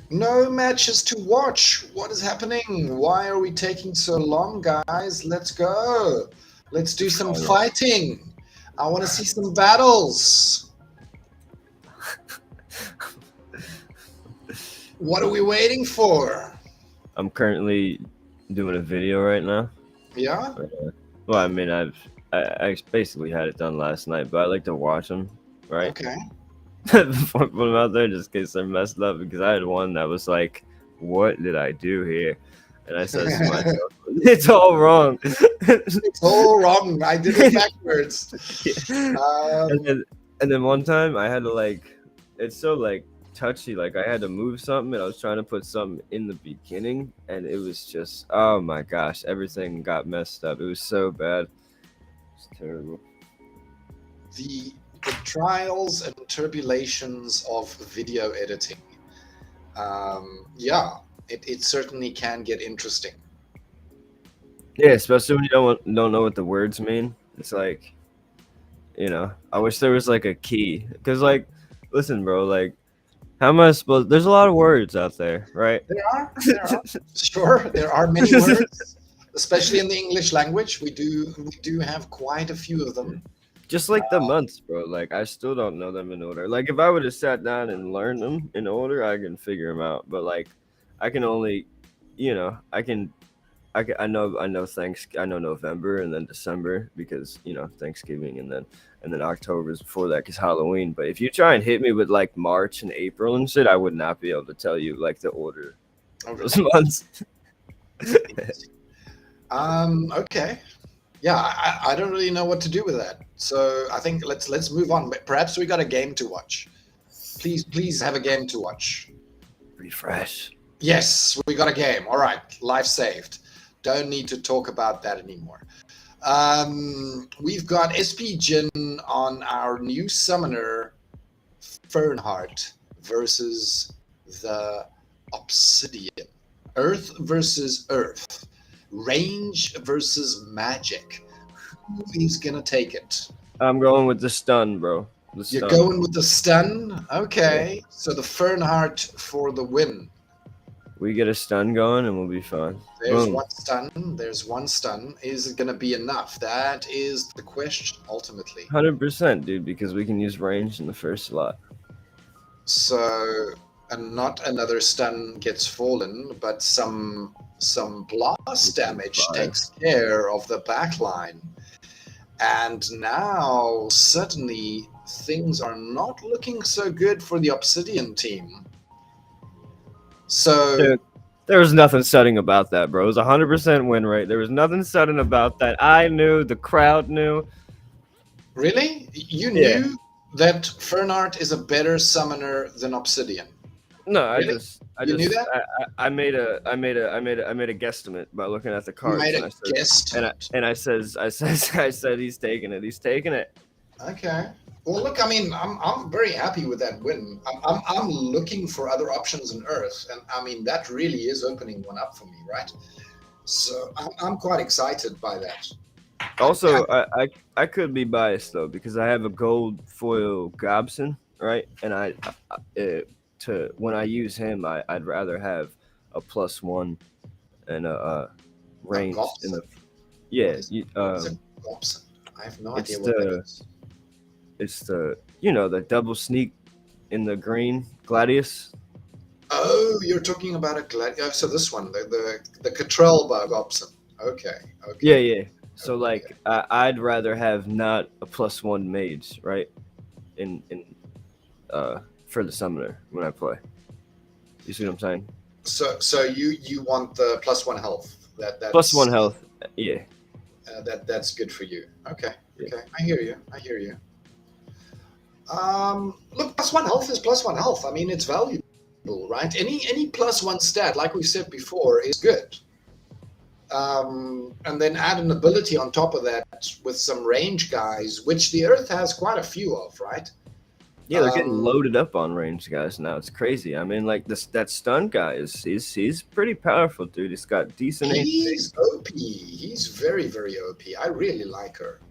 No matches to watch. What is happening? Why are we taking so long, guys? Let's go. Let's do some fighting. I want to see some battles. What are we waiting for? I'm currently doing a video right now. Yeah? Well, I mean, I basically had it done last night, but I like to watch them, right? Okay. Before I put them out there, just in case they're messed up, because I had one that was like, what did I do here? And I said to myself, it's all wrong. It's all wrong. I did it backwards. And then one time I had to it's so touchy. Like I had to move something and I was trying to put something in the beginning and it was just, oh my gosh, everything got messed up. It was so bad. It's terrible. The trials and tribulations of video editing. It certainly can get interesting. Yeah, especially when you don't know what the words mean. It's like, I wish there was like a key. Because listen, bro, how am I supposed... There's a lot of words out there, right? There are. Sure, there are many words, especially in the English language. We do have quite a few of them. Just like the months, bro. I still don't know them in order. If I would have sat down and learned them in order, I can figure them out. But I can only, I know November and then December because Thanksgiving and then October is before that because Halloween. But if you try and hit me with March and April and shit, I would not be able to tell you the order of those months. Okay. Yeah, I don't really know what to do with that. So I think let's move on. Perhaps we got a game to watch. Please have a game to watch. Refresh. Yes, we got a game. All right, life saved. Don't need to talk about that anymore. We've got SP Jin on our new summoner, Fernheart, versus the Obsidian. Earth versus Earth. Range versus magic. Who is gonna take it? I'm going with the stun, bro. You're going with the stun? Okay. Yeah. So the Fernheart for the win. We get a stun going and we'll be fine. There's one stun. Is it gonna be enough? That is the question, ultimately. 100%, dude, because we can use range in the first slot. So And not another stun gets fallen, but some blast damage takes care of the backline. And now suddenly things are not looking so good for the Obsidian team. So Dude, there was nothing sudden about that, bro. It was 100% win rate. There was nothing sudden about that. I knew, the crowd knew. really, you knew that Fernart is a better summoner than Obsidian? No, Really? You knew that? I made a guesstimate by looking at the You cards, made and a I said, guesstimate. I said he's taking it. He's taking it. Okay. Well, look, I mean, I'm very happy with that win. I'm looking for other options on Earth, and I mean that really is opening one up for me, right? So I'm quite excited by that. Also, I could be biased though because I have a gold foil Gobson, right? And to when I use him, I'd rather have a +1 and a range in the What's a Gobson? I have no idea what that is. It's the the double sneak in the green Gladius. Oh, you're talking about a Gladius. So this one, the Cottrell Gobson. Okay. Yeah. So like I'd rather have not a +1 mage, right? In for the summoner when I play. You see what I'm saying? So you want the +1 health. That's +1 health. Yeah. That's good for you. Okay. Yeah. Okay. I hear you. Look, +1 health is +1 health. I mean, it's valuable, right? Any +1 stat, like we said before, is good. And then add an ability on top of that with some range guys, which the Earth has quite a few of, right? Yeah, they're getting loaded up on range guys now. It's crazy. I mean, like that stun guy he's pretty powerful, dude. He's got decent. He's OP. He's very, very OP. I really like her.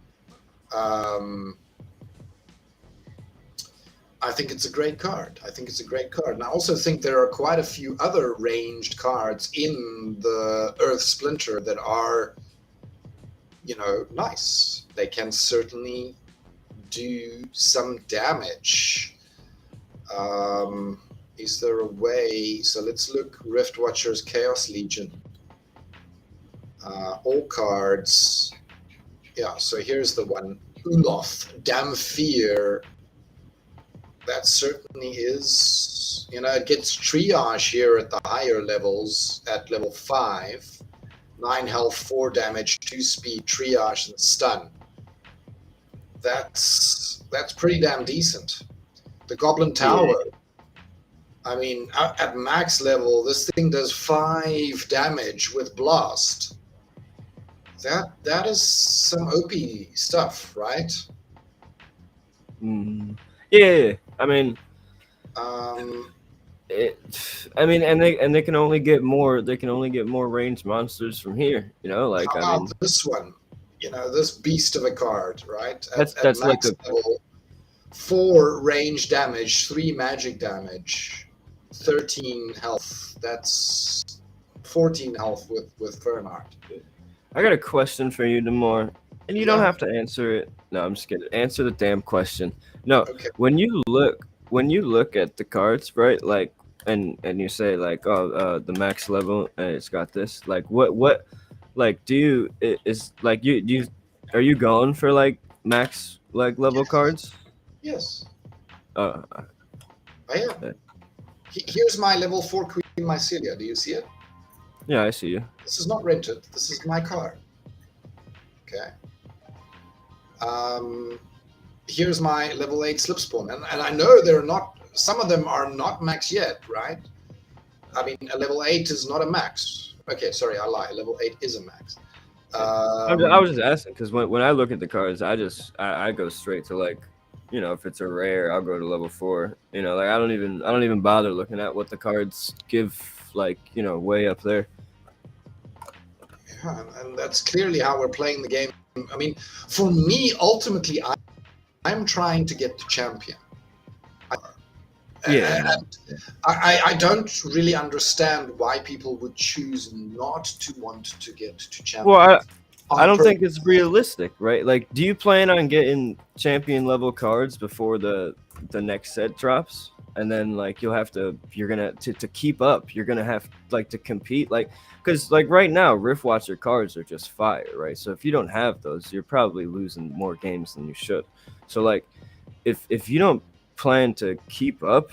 I think it's a great card. And I also think there are quite a few other ranged cards in the Earth Splinter that are, nice. They can certainly do some damage. Is there a way? So let's look. Rift Watchers, Chaos Legion. All cards. Yeah, so here's the one. Ulof, Damfir. That certainly is, it gets triage here at the higher levels at level 5. 9 health, 4 damage, 2 speed, triage, and stun. That's pretty damn decent. The Goblin Tower. I mean, at max level, this thing does 5 damage with blast. That is some OP stuff, right? Yeah. I mean, and they can only get more. They can only get more ranged monsters from here. Like how about this one? This beast of a card, right? That's max like level, 4 range damage, 3 magic damage, 13 health. That's 14 health with Fernart. I got a question for you, Demore, and you don't have to answer it. No, I'm just kidding. Answer the damn question. No, okay. When you look at the cards, right? Like, and you say like, oh, the max level, and it's got this. Like, what, like, are you going for like max level cards? Yes. I am. Here's my level 4 Queen Mycelia. Do you see it? Yeah, I see you. This is not rented. This is my card. Okay. Here's my level 8 Slipspawn, and I know some of them are not max yet, right? I mean, a level 8 is not a max. Okay, sorry, I lie. Level 8 is a max. I was just asking because when I look at the cards, I go straight to like, if it's a rare, I'll go to level 4. Like I don't even bother looking at what the cards give, like, way up there. Yeah, and that's clearly how we're playing the game. I mean, for me, ultimately, I'm trying to get to champion. I don't really understand why people would choose not to want to get to champion. Well, I don't think it's realistic, right? Like, do you plan on getting champion level cards before the next set drops? and then like you're gonna to keep up, you're gonna have like to compete, like because like right now Rift Watcher cards are just fire, right? So if you don't have those, you're probably losing more games than you should. So like if you don't plan to keep up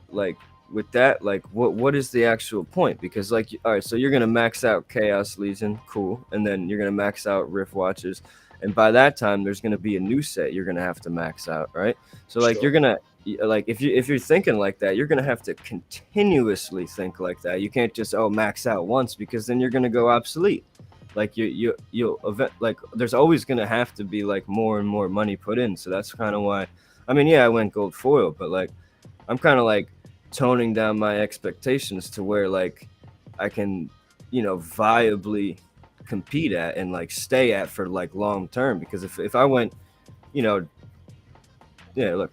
like with that, like what is the actual point? Because like all right, so you're gonna max out Chaos Legion, cool, and then you're gonna max out Rift Watchers, and by that time there's gonna be a new set you're gonna have to max out, right? So like Sure. you're gonna like if you're thinking like that, you're gonna have to continuously think like that. You can't just max out once, because then you're gonna go obsolete. Like you'll like there's always gonna have to be like more and more money put in. So that's kind of why, I mean, yeah, I went gold foil, but like I'm kind of like toning down my expectations to where like I can, viably compete at and like stay at for like long term. Because if I went, look,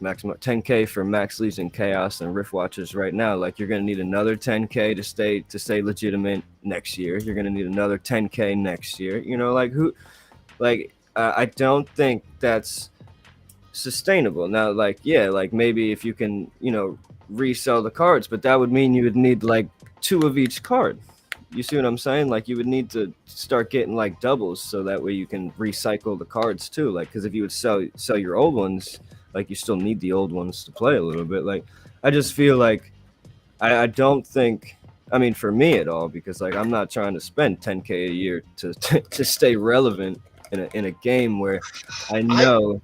maximum 10K for Max Legion, Chaos, and Rift Watchers right now, like you're gonna need another 10K to stay legitimate next year. You're gonna need another 10K next year. I don't think that's sustainable. Now, like, yeah, like maybe if you can, resell the cards, but that would mean you would need like 2 of each card. You see what I'm saying? Like you would need to start getting like doubles, so that way you can recycle the cards too. Like, because if you would sell your old ones, like you still need the old ones to play a little bit. Like I just feel like I don't think, I mean, for me at all, because like I'm not trying to spend 10K a year to stay relevant in a game where I know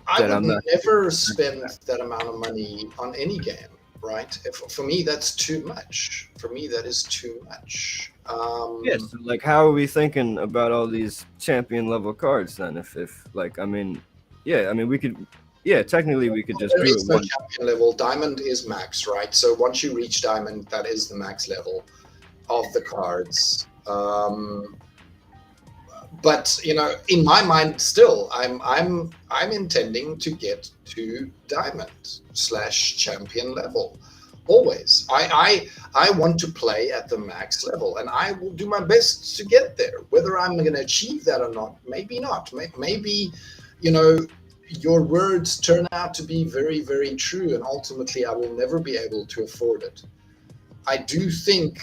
I that would I'm not never spend that amount of money on any game, right? For me, that's too much. For me, that is too much. Yes. So like, how are we thinking about all these champion level cards then? If like, I mean, yeah, I mean, we could, yeah, technically we could just there do is it no one. champion level. Diamond is max, right? So once you reach diamond, that is the max level of the cards. But in my mind, still, I'm intending to get to diamond / champion level. Always, I want to play at the max level, and I will do my best to get there. Whether I'm going to achieve that or not, maybe not. Maybe, your words turn out to be very, very true, and ultimately, I will never be able to afford it. I do think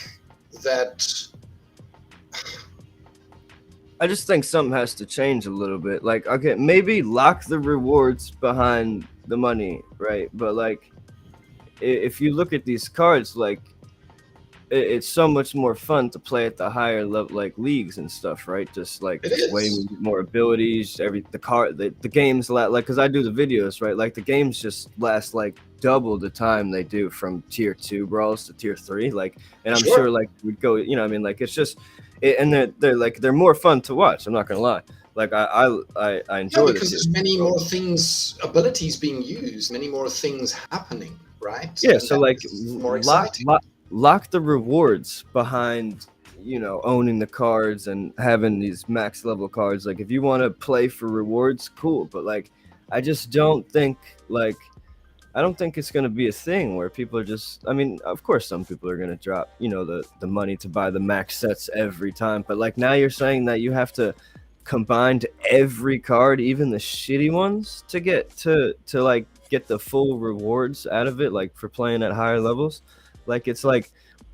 that. I just think something has to change a little bit. Like, okay, maybe lock the rewards behind the money, right? But like, if you look at these cards, like it's so much more fun to play at the higher level, like leagues and stuff, right? Just way more abilities. The games like, because I do the videos, right? Like the games just last like double the time they do from tier 2 brawls to tier 3. Like, and I'm sure like we'd go, I mean, like it's just, and they're more fun to watch. I'm not gonna lie. Like I enjoy because there's many more things, abilities being used, many more things happening, right? Yeah, and so like more exciting. Lock the rewards behind owning the cards and having these max level cards. Like if you want to play for rewards, cool, but like I just don't think it's going to be a thing where people are just, I mean, of course some people are going to drop the money to buy the max sets every time, but like now you're saying that you have to combine every card, even the shitty ones, to get to like get the full rewards out of it, like for playing at higher levels. Like it's like,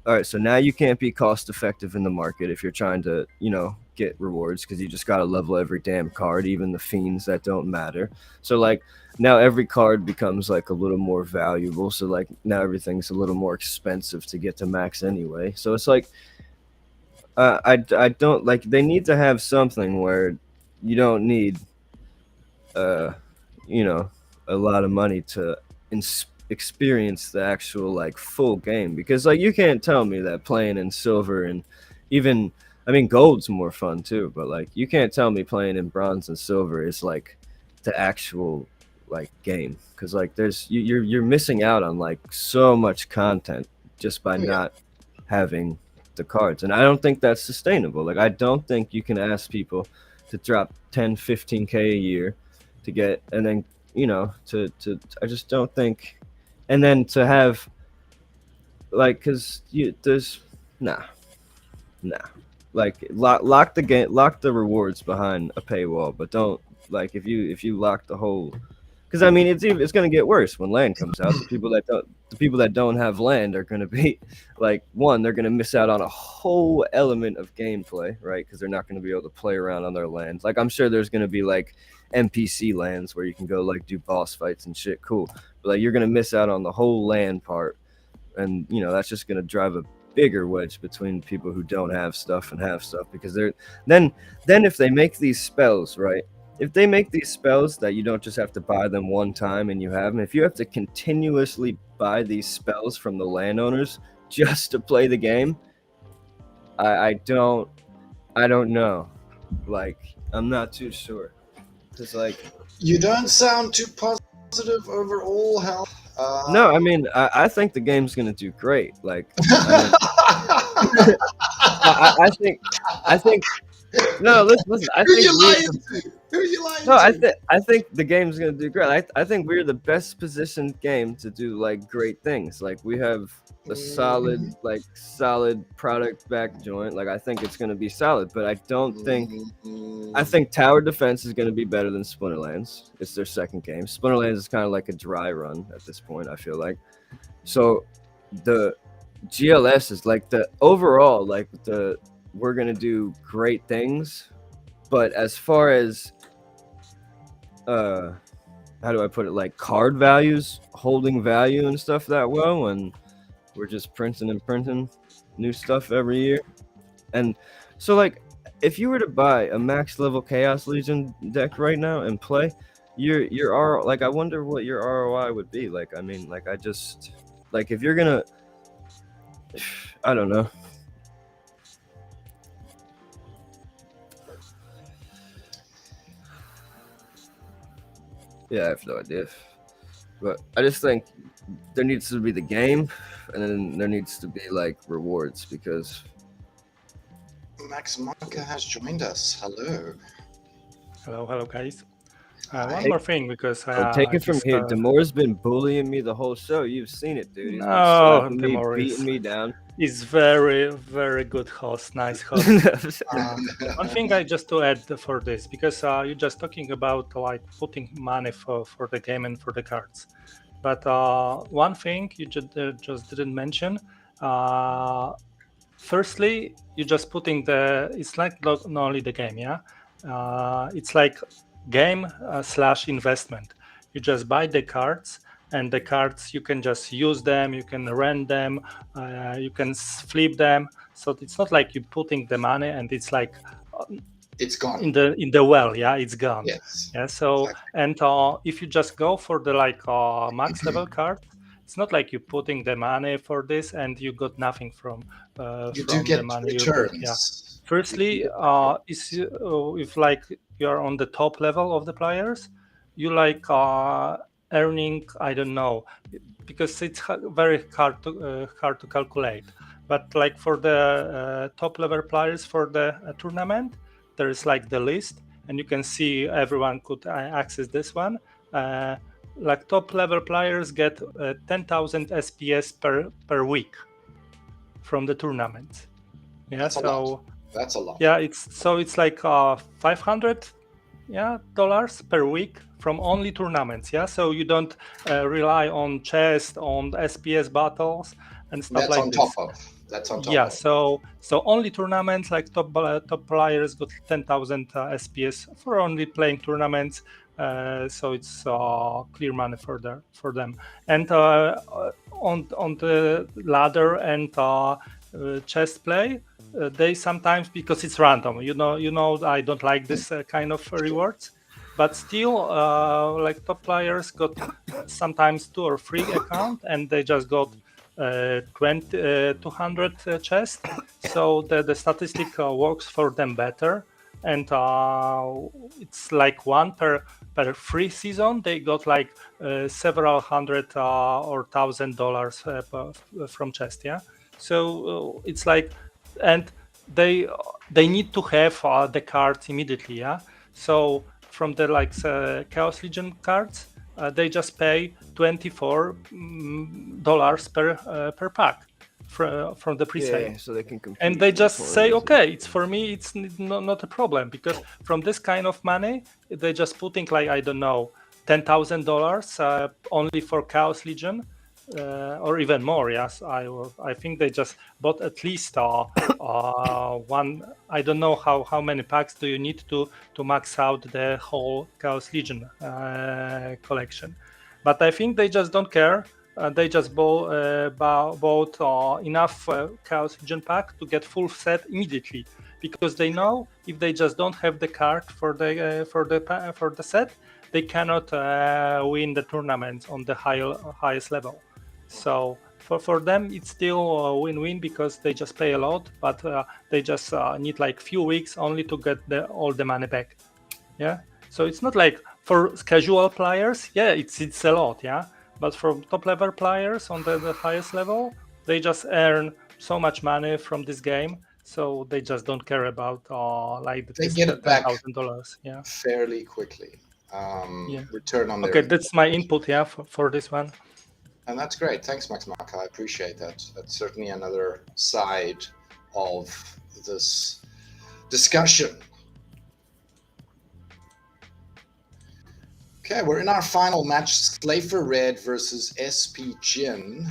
all right, so now you can't be cost effective in the market if you're trying to get rewards, because you just got to level every damn card, even the fiends that don't matter. So like now every card becomes like a little more valuable, so like now everything's a little more expensive to get to max anyway. So it's like I don't like, they need to have something where you don't need a lot of money to experience the actual like full game, because like you can't tell me that playing in silver and even, I mean, gold's more fun too, but like you can't tell me playing in bronze and silver is like the actual like game, because like you're missing out on like so much content just by not having the cards, and I don't think that's sustainable. Like I don't think you can ask people to drop 10-15K a year to get, and then to I just don't think, and then to have like, because there's nah like lock the rewards behind a paywall, but don't, like if you lock the whole Because I mean, it's going to get worse when land comes out. The people that don't have land are going to be like, one, they're going to miss out on a whole element of gameplay, right? Because they're not going to be able to play around on their lands. Like, I'm sure there's going to be like NPC lands where you can go like do boss fights and shit. Cool, but like you're going to miss out on the whole land part, and you know that's just going to drive a bigger wedge between people who don't have stuff and have stuff, because they're then if they make these spells, right? If they make these spells that you don't just have to buy them one time and you have them, if you have to continuously buy these spells from the landowners just to play the game, I don't know. Like, I'm not too sure. It's like, you don't sound too positive overall, Hal. No, I mean, I think the game's gonna do great. Like, I think. No, listen. I think who are you lying no, to? I think the game's gonna do great. I think we're the best positioned game to do like great things. Like, we have a solid product back joint. Like, I think it's gonna be solid, but I don't think. I think Tower Defense is gonna be better than Splinterlands. It's their second game. Splinterlands is kind of like a dry run at this point, I feel like. So the GLS is like the overall, like we're gonna do great things, but as far as how do I put it, like card values holding value and stuff that well, and we're just printing new stuff every year. And so, like, if you were to buy a max level Chaos Legion deck right now and play, your like, I wonder what your ROI would be. Like, I mean, like, I just, like, if you're gonna, I don't know. Yeah, I have no idea. But I just think there needs to be the game, and then there needs to be like rewards, because Max Marker has joined us. Hello. Hello, guys. One more thing, because take it from here. Demor's been bullying me the whole show. You've seen it, dude. He's been slapping me, beating me down. He's very, very good host. Nice host. One thing I just to add for this, because you're just talking about like putting money for the game and for the cards. But one thing you just didn't mention. Firstly, you're just putting it's like not only the game, yeah. It's like game / investment. You just buy the cards, and the cards you can just use them, you can rent them, you can flip them. So it's not like you're putting the money and it's like it's gone in the well, yeah, it's gone. Yes. Yeah. So exactly. And if you just go for the like max level card, it's not like you're putting the money for this and you got nothing from you do get the money returns. Yeah. Firstly, if like you're on the top level of the players, you like earning, I don't know, because it's very hard to calculate. But like for the top level players for the tournament, there is like the list, and you can see everyone could access this one. Like top level players get 10,000 SPS per week from the tournament. Yeah, that's a lot. Yeah, it's like $500 dollars per week from only tournaments. Yeah, so you don't rely on chest, on SPS battles and stuff that's like on this. Top of. That's on top. Yeah, of. So only tournaments, like top players got 10,000 SPS for only playing tournaments. So it's clear money for them. And on the ladder and chess play, they sometimes, because it's random, you know I don't like this kind of rewards, but still like top players got sometimes 2 or 3 accounts, and they just got 200 chests. So the statistic works for them better, and it's like one per free season. They got like several hundred or $1,000 from chest. Yeah, so it's like, and they need to have the cards immediately. Yeah, so from the like Chaos Legion cards, they just pay $24 per pack from the pre-sale. Yeah, so they can compete. And they just say, okay, it's for me, it's not a problem, because from this kind of money, they just putting like, I don't know, $10,000 only for Chaos Legion, or even more. Yes, I think they just bought at least one. I don't know how many packs do you need to max out the whole Chaos Legion collection, but I think they just don't care. They just bought enough Chaos Legion pack to get full set immediately, because they know if they just don't have the card for the set, they cannot win the tournament on the highest level. So for them, it's still a win-win, because they just pay a lot, but they just need like few weeks only to get all the money back. Yeah. So it's not like for casual players. Yeah, it's a lot. Yeah. But for top level players on the highest level, they just earn so much money from this game. So they just don't care about they get it back $10,000. Yeah. Fairly quickly. Return on their. Okay, that's my input. Yeah, for this one. And that's great. Thanks, Max Mark. I appreciate that. That's certainly another side of this discussion. Okay, we're in our final match, Slafer Red versus SP Jin.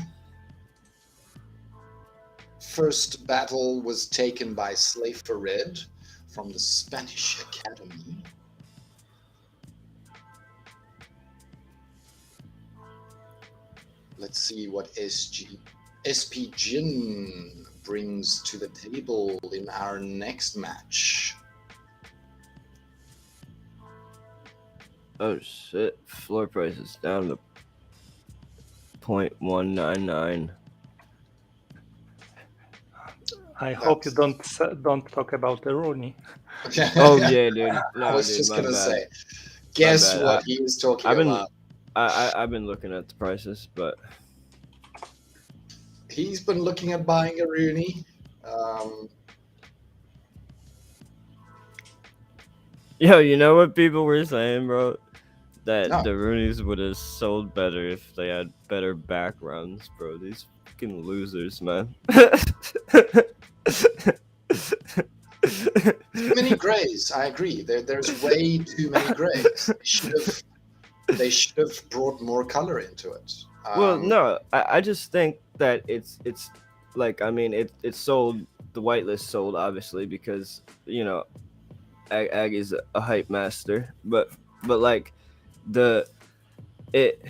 First battle was taken by Slafer Red from the Spanish Academy. Let's see what SP Jin brings to the table in our next match. Oh shit, floor price is down to 0.199. I hope you don't talk about the Rooney. Okay. Oh yeah, dude. No, I was dude, just my gonna bad. say, guess what he was talking about. I've been looking at the prices, but he's been looking at buying a Rooney. Yo, you know what people were saying, bro? That No. the Roonies would have sold better if they had better backgrounds, bro. These fucking losers, man. Too many grays. I agree. There's way too many grays. They should have brought more color into it. Well, no, I just think that it's like, I mean, it sold, the whitelist sold obviously because, you know, Ag is a hype master, but like it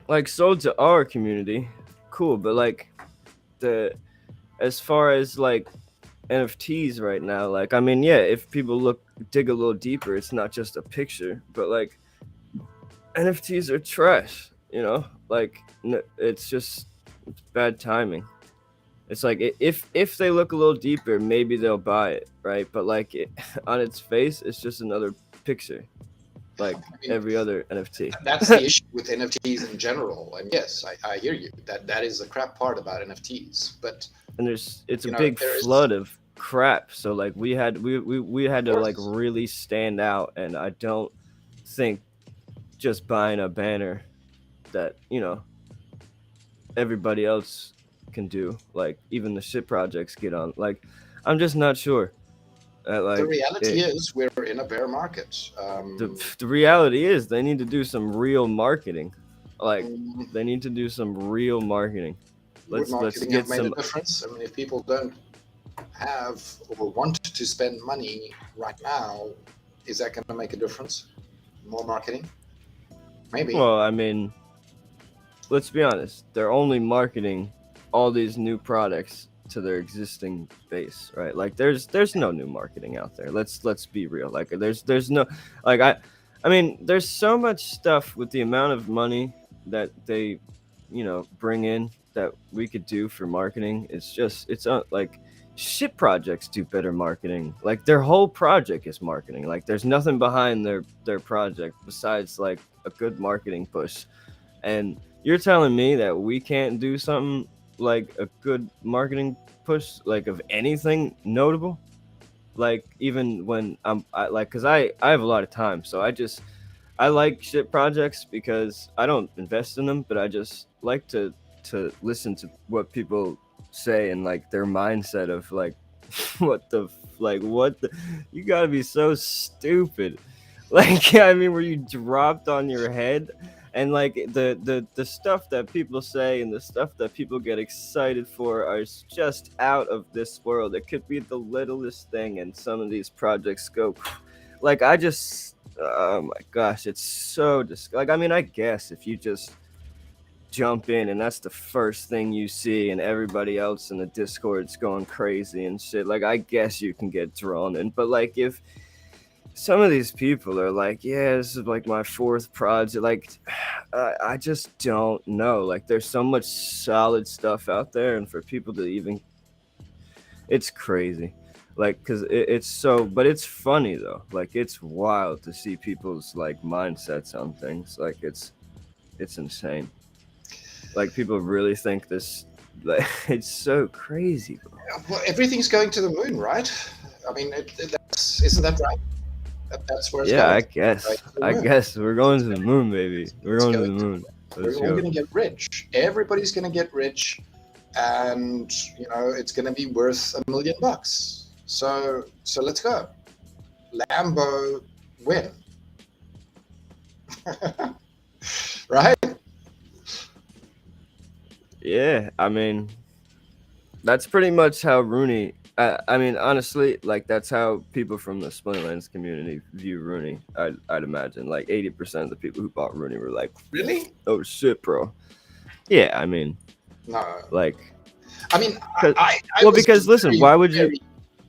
like sold to our community, cool, but like as far as like NFTs right now, like, I mean, yeah, if people dig a little deeper, it's not just a picture, but like NFTs are trash, you know, like it's bad timing. It's like if they look a little deeper, maybe they'll buy it, right? But like on its face, it's just another picture, like every other NFT. That's the issue with NFTs in general. And yes, I hear you. That is the crap part about NFTs. But it's a big flood of crap. So like we had to like really stand out, and I don't think just buying a banner that, you know, everybody else can do, like even the shit projects get on, like I'm just not sure. Like, the reality is we're in a bear market. The reality is they need to do some real marketing. Like they need to do some real marketing. Let's get some difference. I mean, if people don't have or want to spend money right now, is that going to make a difference? More marketing? Maybe. Well, I mean, let's be honest. They're only marketing all these new products to their existing base, right? Like there's no new marketing out there. Let's be real. Like there's no, like I mean, there's so much stuff with the amount of money that they, you know, bring in that we could do for marketing. It's like shit projects do better marketing. Like their whole project is marketing. Like there's nothing behind their project besides like a good marketing push. And you're telling me that we can't do something like a good marketing push, like of anything notable? Like even when because I have a lot of time, so I like shit projects because I don't invest in them, but I just like to listen to what people say and like their mindset of like what the you gotta be so stupid. Like, I mean, where you dropped on your head, and like the stuff that people say and the stuff that people get excited for is just out of this world. It could be the littlest thing, and some of these projects go like, I just, oh my gosh, it's so like, I mean, I guess if you just jump in and that's the first thing you see and everybody else in the Discord's going crazy and shit, like, I guess you can get drawn in. But like, if some of these people are like, yeah, this is like my fourth project, like, I just don't know. Like, there's so much solid stuff out there, and for people to even, it's crazy. Like, because it's so, but it's funny though. Like, it's wild to see people's like mindsets on things. Like, it's insane. Like, people really think this, like, it's so crazy, bro. Well, everything's going to the moon, right? I mean, isn't that right? That's where it's going. I guess. Right, I guess we're going to the moon, baby. We're going to the moon. We're all going to get rich. Everybody's going to get rich, and you know, it's going to be worth $1 million. So let's go. Lambo win. Right? Yeah, I mean, that's pretty much how Rooney. I mean, honestly, like, that's how people from the Splinterlands community view Rooney. I'd imagine like 80% of the people who bought Rooney were like, really? Oh shit, bro. Yeah, I mean, no, like, I mean, well, because listen, why would you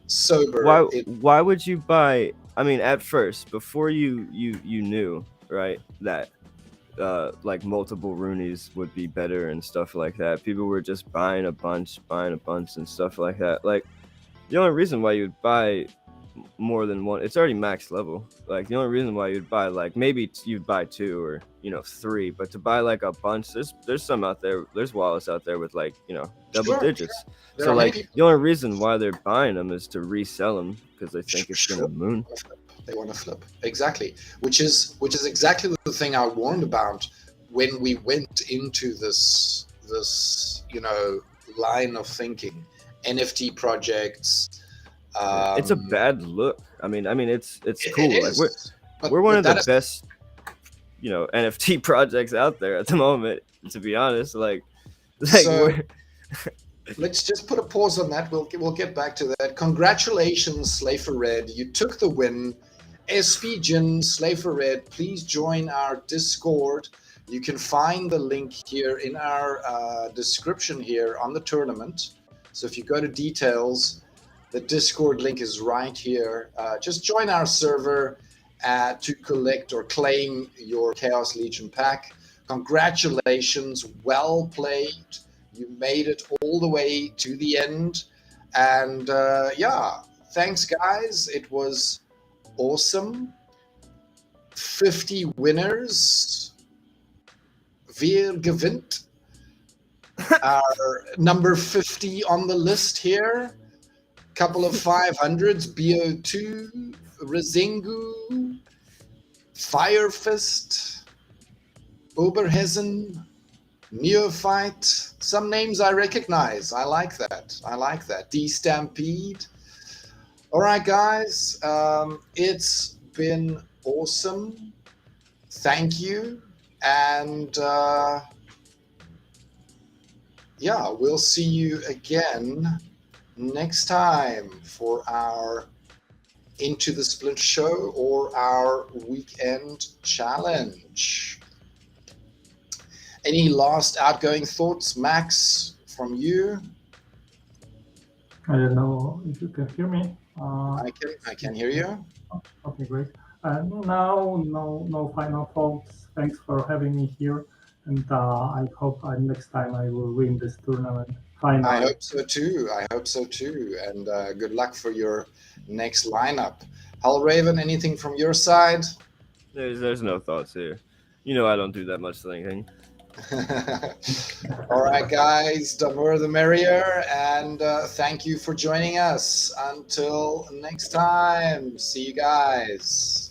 sober? Why would you buy? I mean, at first, before you knew, right, that like multiple Roonies would be better and stuff like that, people were just buying a bunch and stuff like that. Like, the only reason why you'd buy more than one, it's already max level. Like, the only reason why you'd buy, like, maybe you'd buy 2 or, you know, 3, but to buy like a bunch, there's some out there, there's wallets out there with, like, you know, double digits. Sure. So like, the only reason why they're buying them is to resell them because they think it's gonna moon. They want to flip, exactly, which is exactly the thing I warned about when we went into this you know, line of thinking. NFT projects. It's a bad look. I mean, it's cool. It like, we're one of the best, you know, NFT projects out there at the moment. To be honest, like so, let's just put a pause on that. We'll get back to that. Congratulations, Slay for Red. You took the win. SP Jin, Slay for Red, please join our Discord. You can find the link here in our description here on the tournament. So if you go to details, the Discord link is right here. Just join our server to collect or claim your Chaos Legion pack. Congratulations, well played. You made it all the way to the end. And yeah, thanks guys. It was awesome. 50 winners. Wir gewinnt. Our number 50 on the list here. Couple of 500s. BO2, Rezingu, Firefist, Oberhessen, Neophyte. Some names I recognize. I like that. D-Stampede. All right, guys. It's been awesome. Thank you. And yeah, we'll see you again next time for our Into the Splint show or our weekend challenge. Any last outgoing thoughts, Max, from you? I don't know if you can hear me. I can hear you. Okay, great. No final thoughts. Thanks for having me here, and I hope next time I will win this tournament. Finally. I hope so too. And good luck for your next lineup. Hellraven, anything from your side? There's no thoughts here. You know, I don't do that much thinking. All right, guys, the more the merrier, and thank you for joining us. Until next time, see you guys.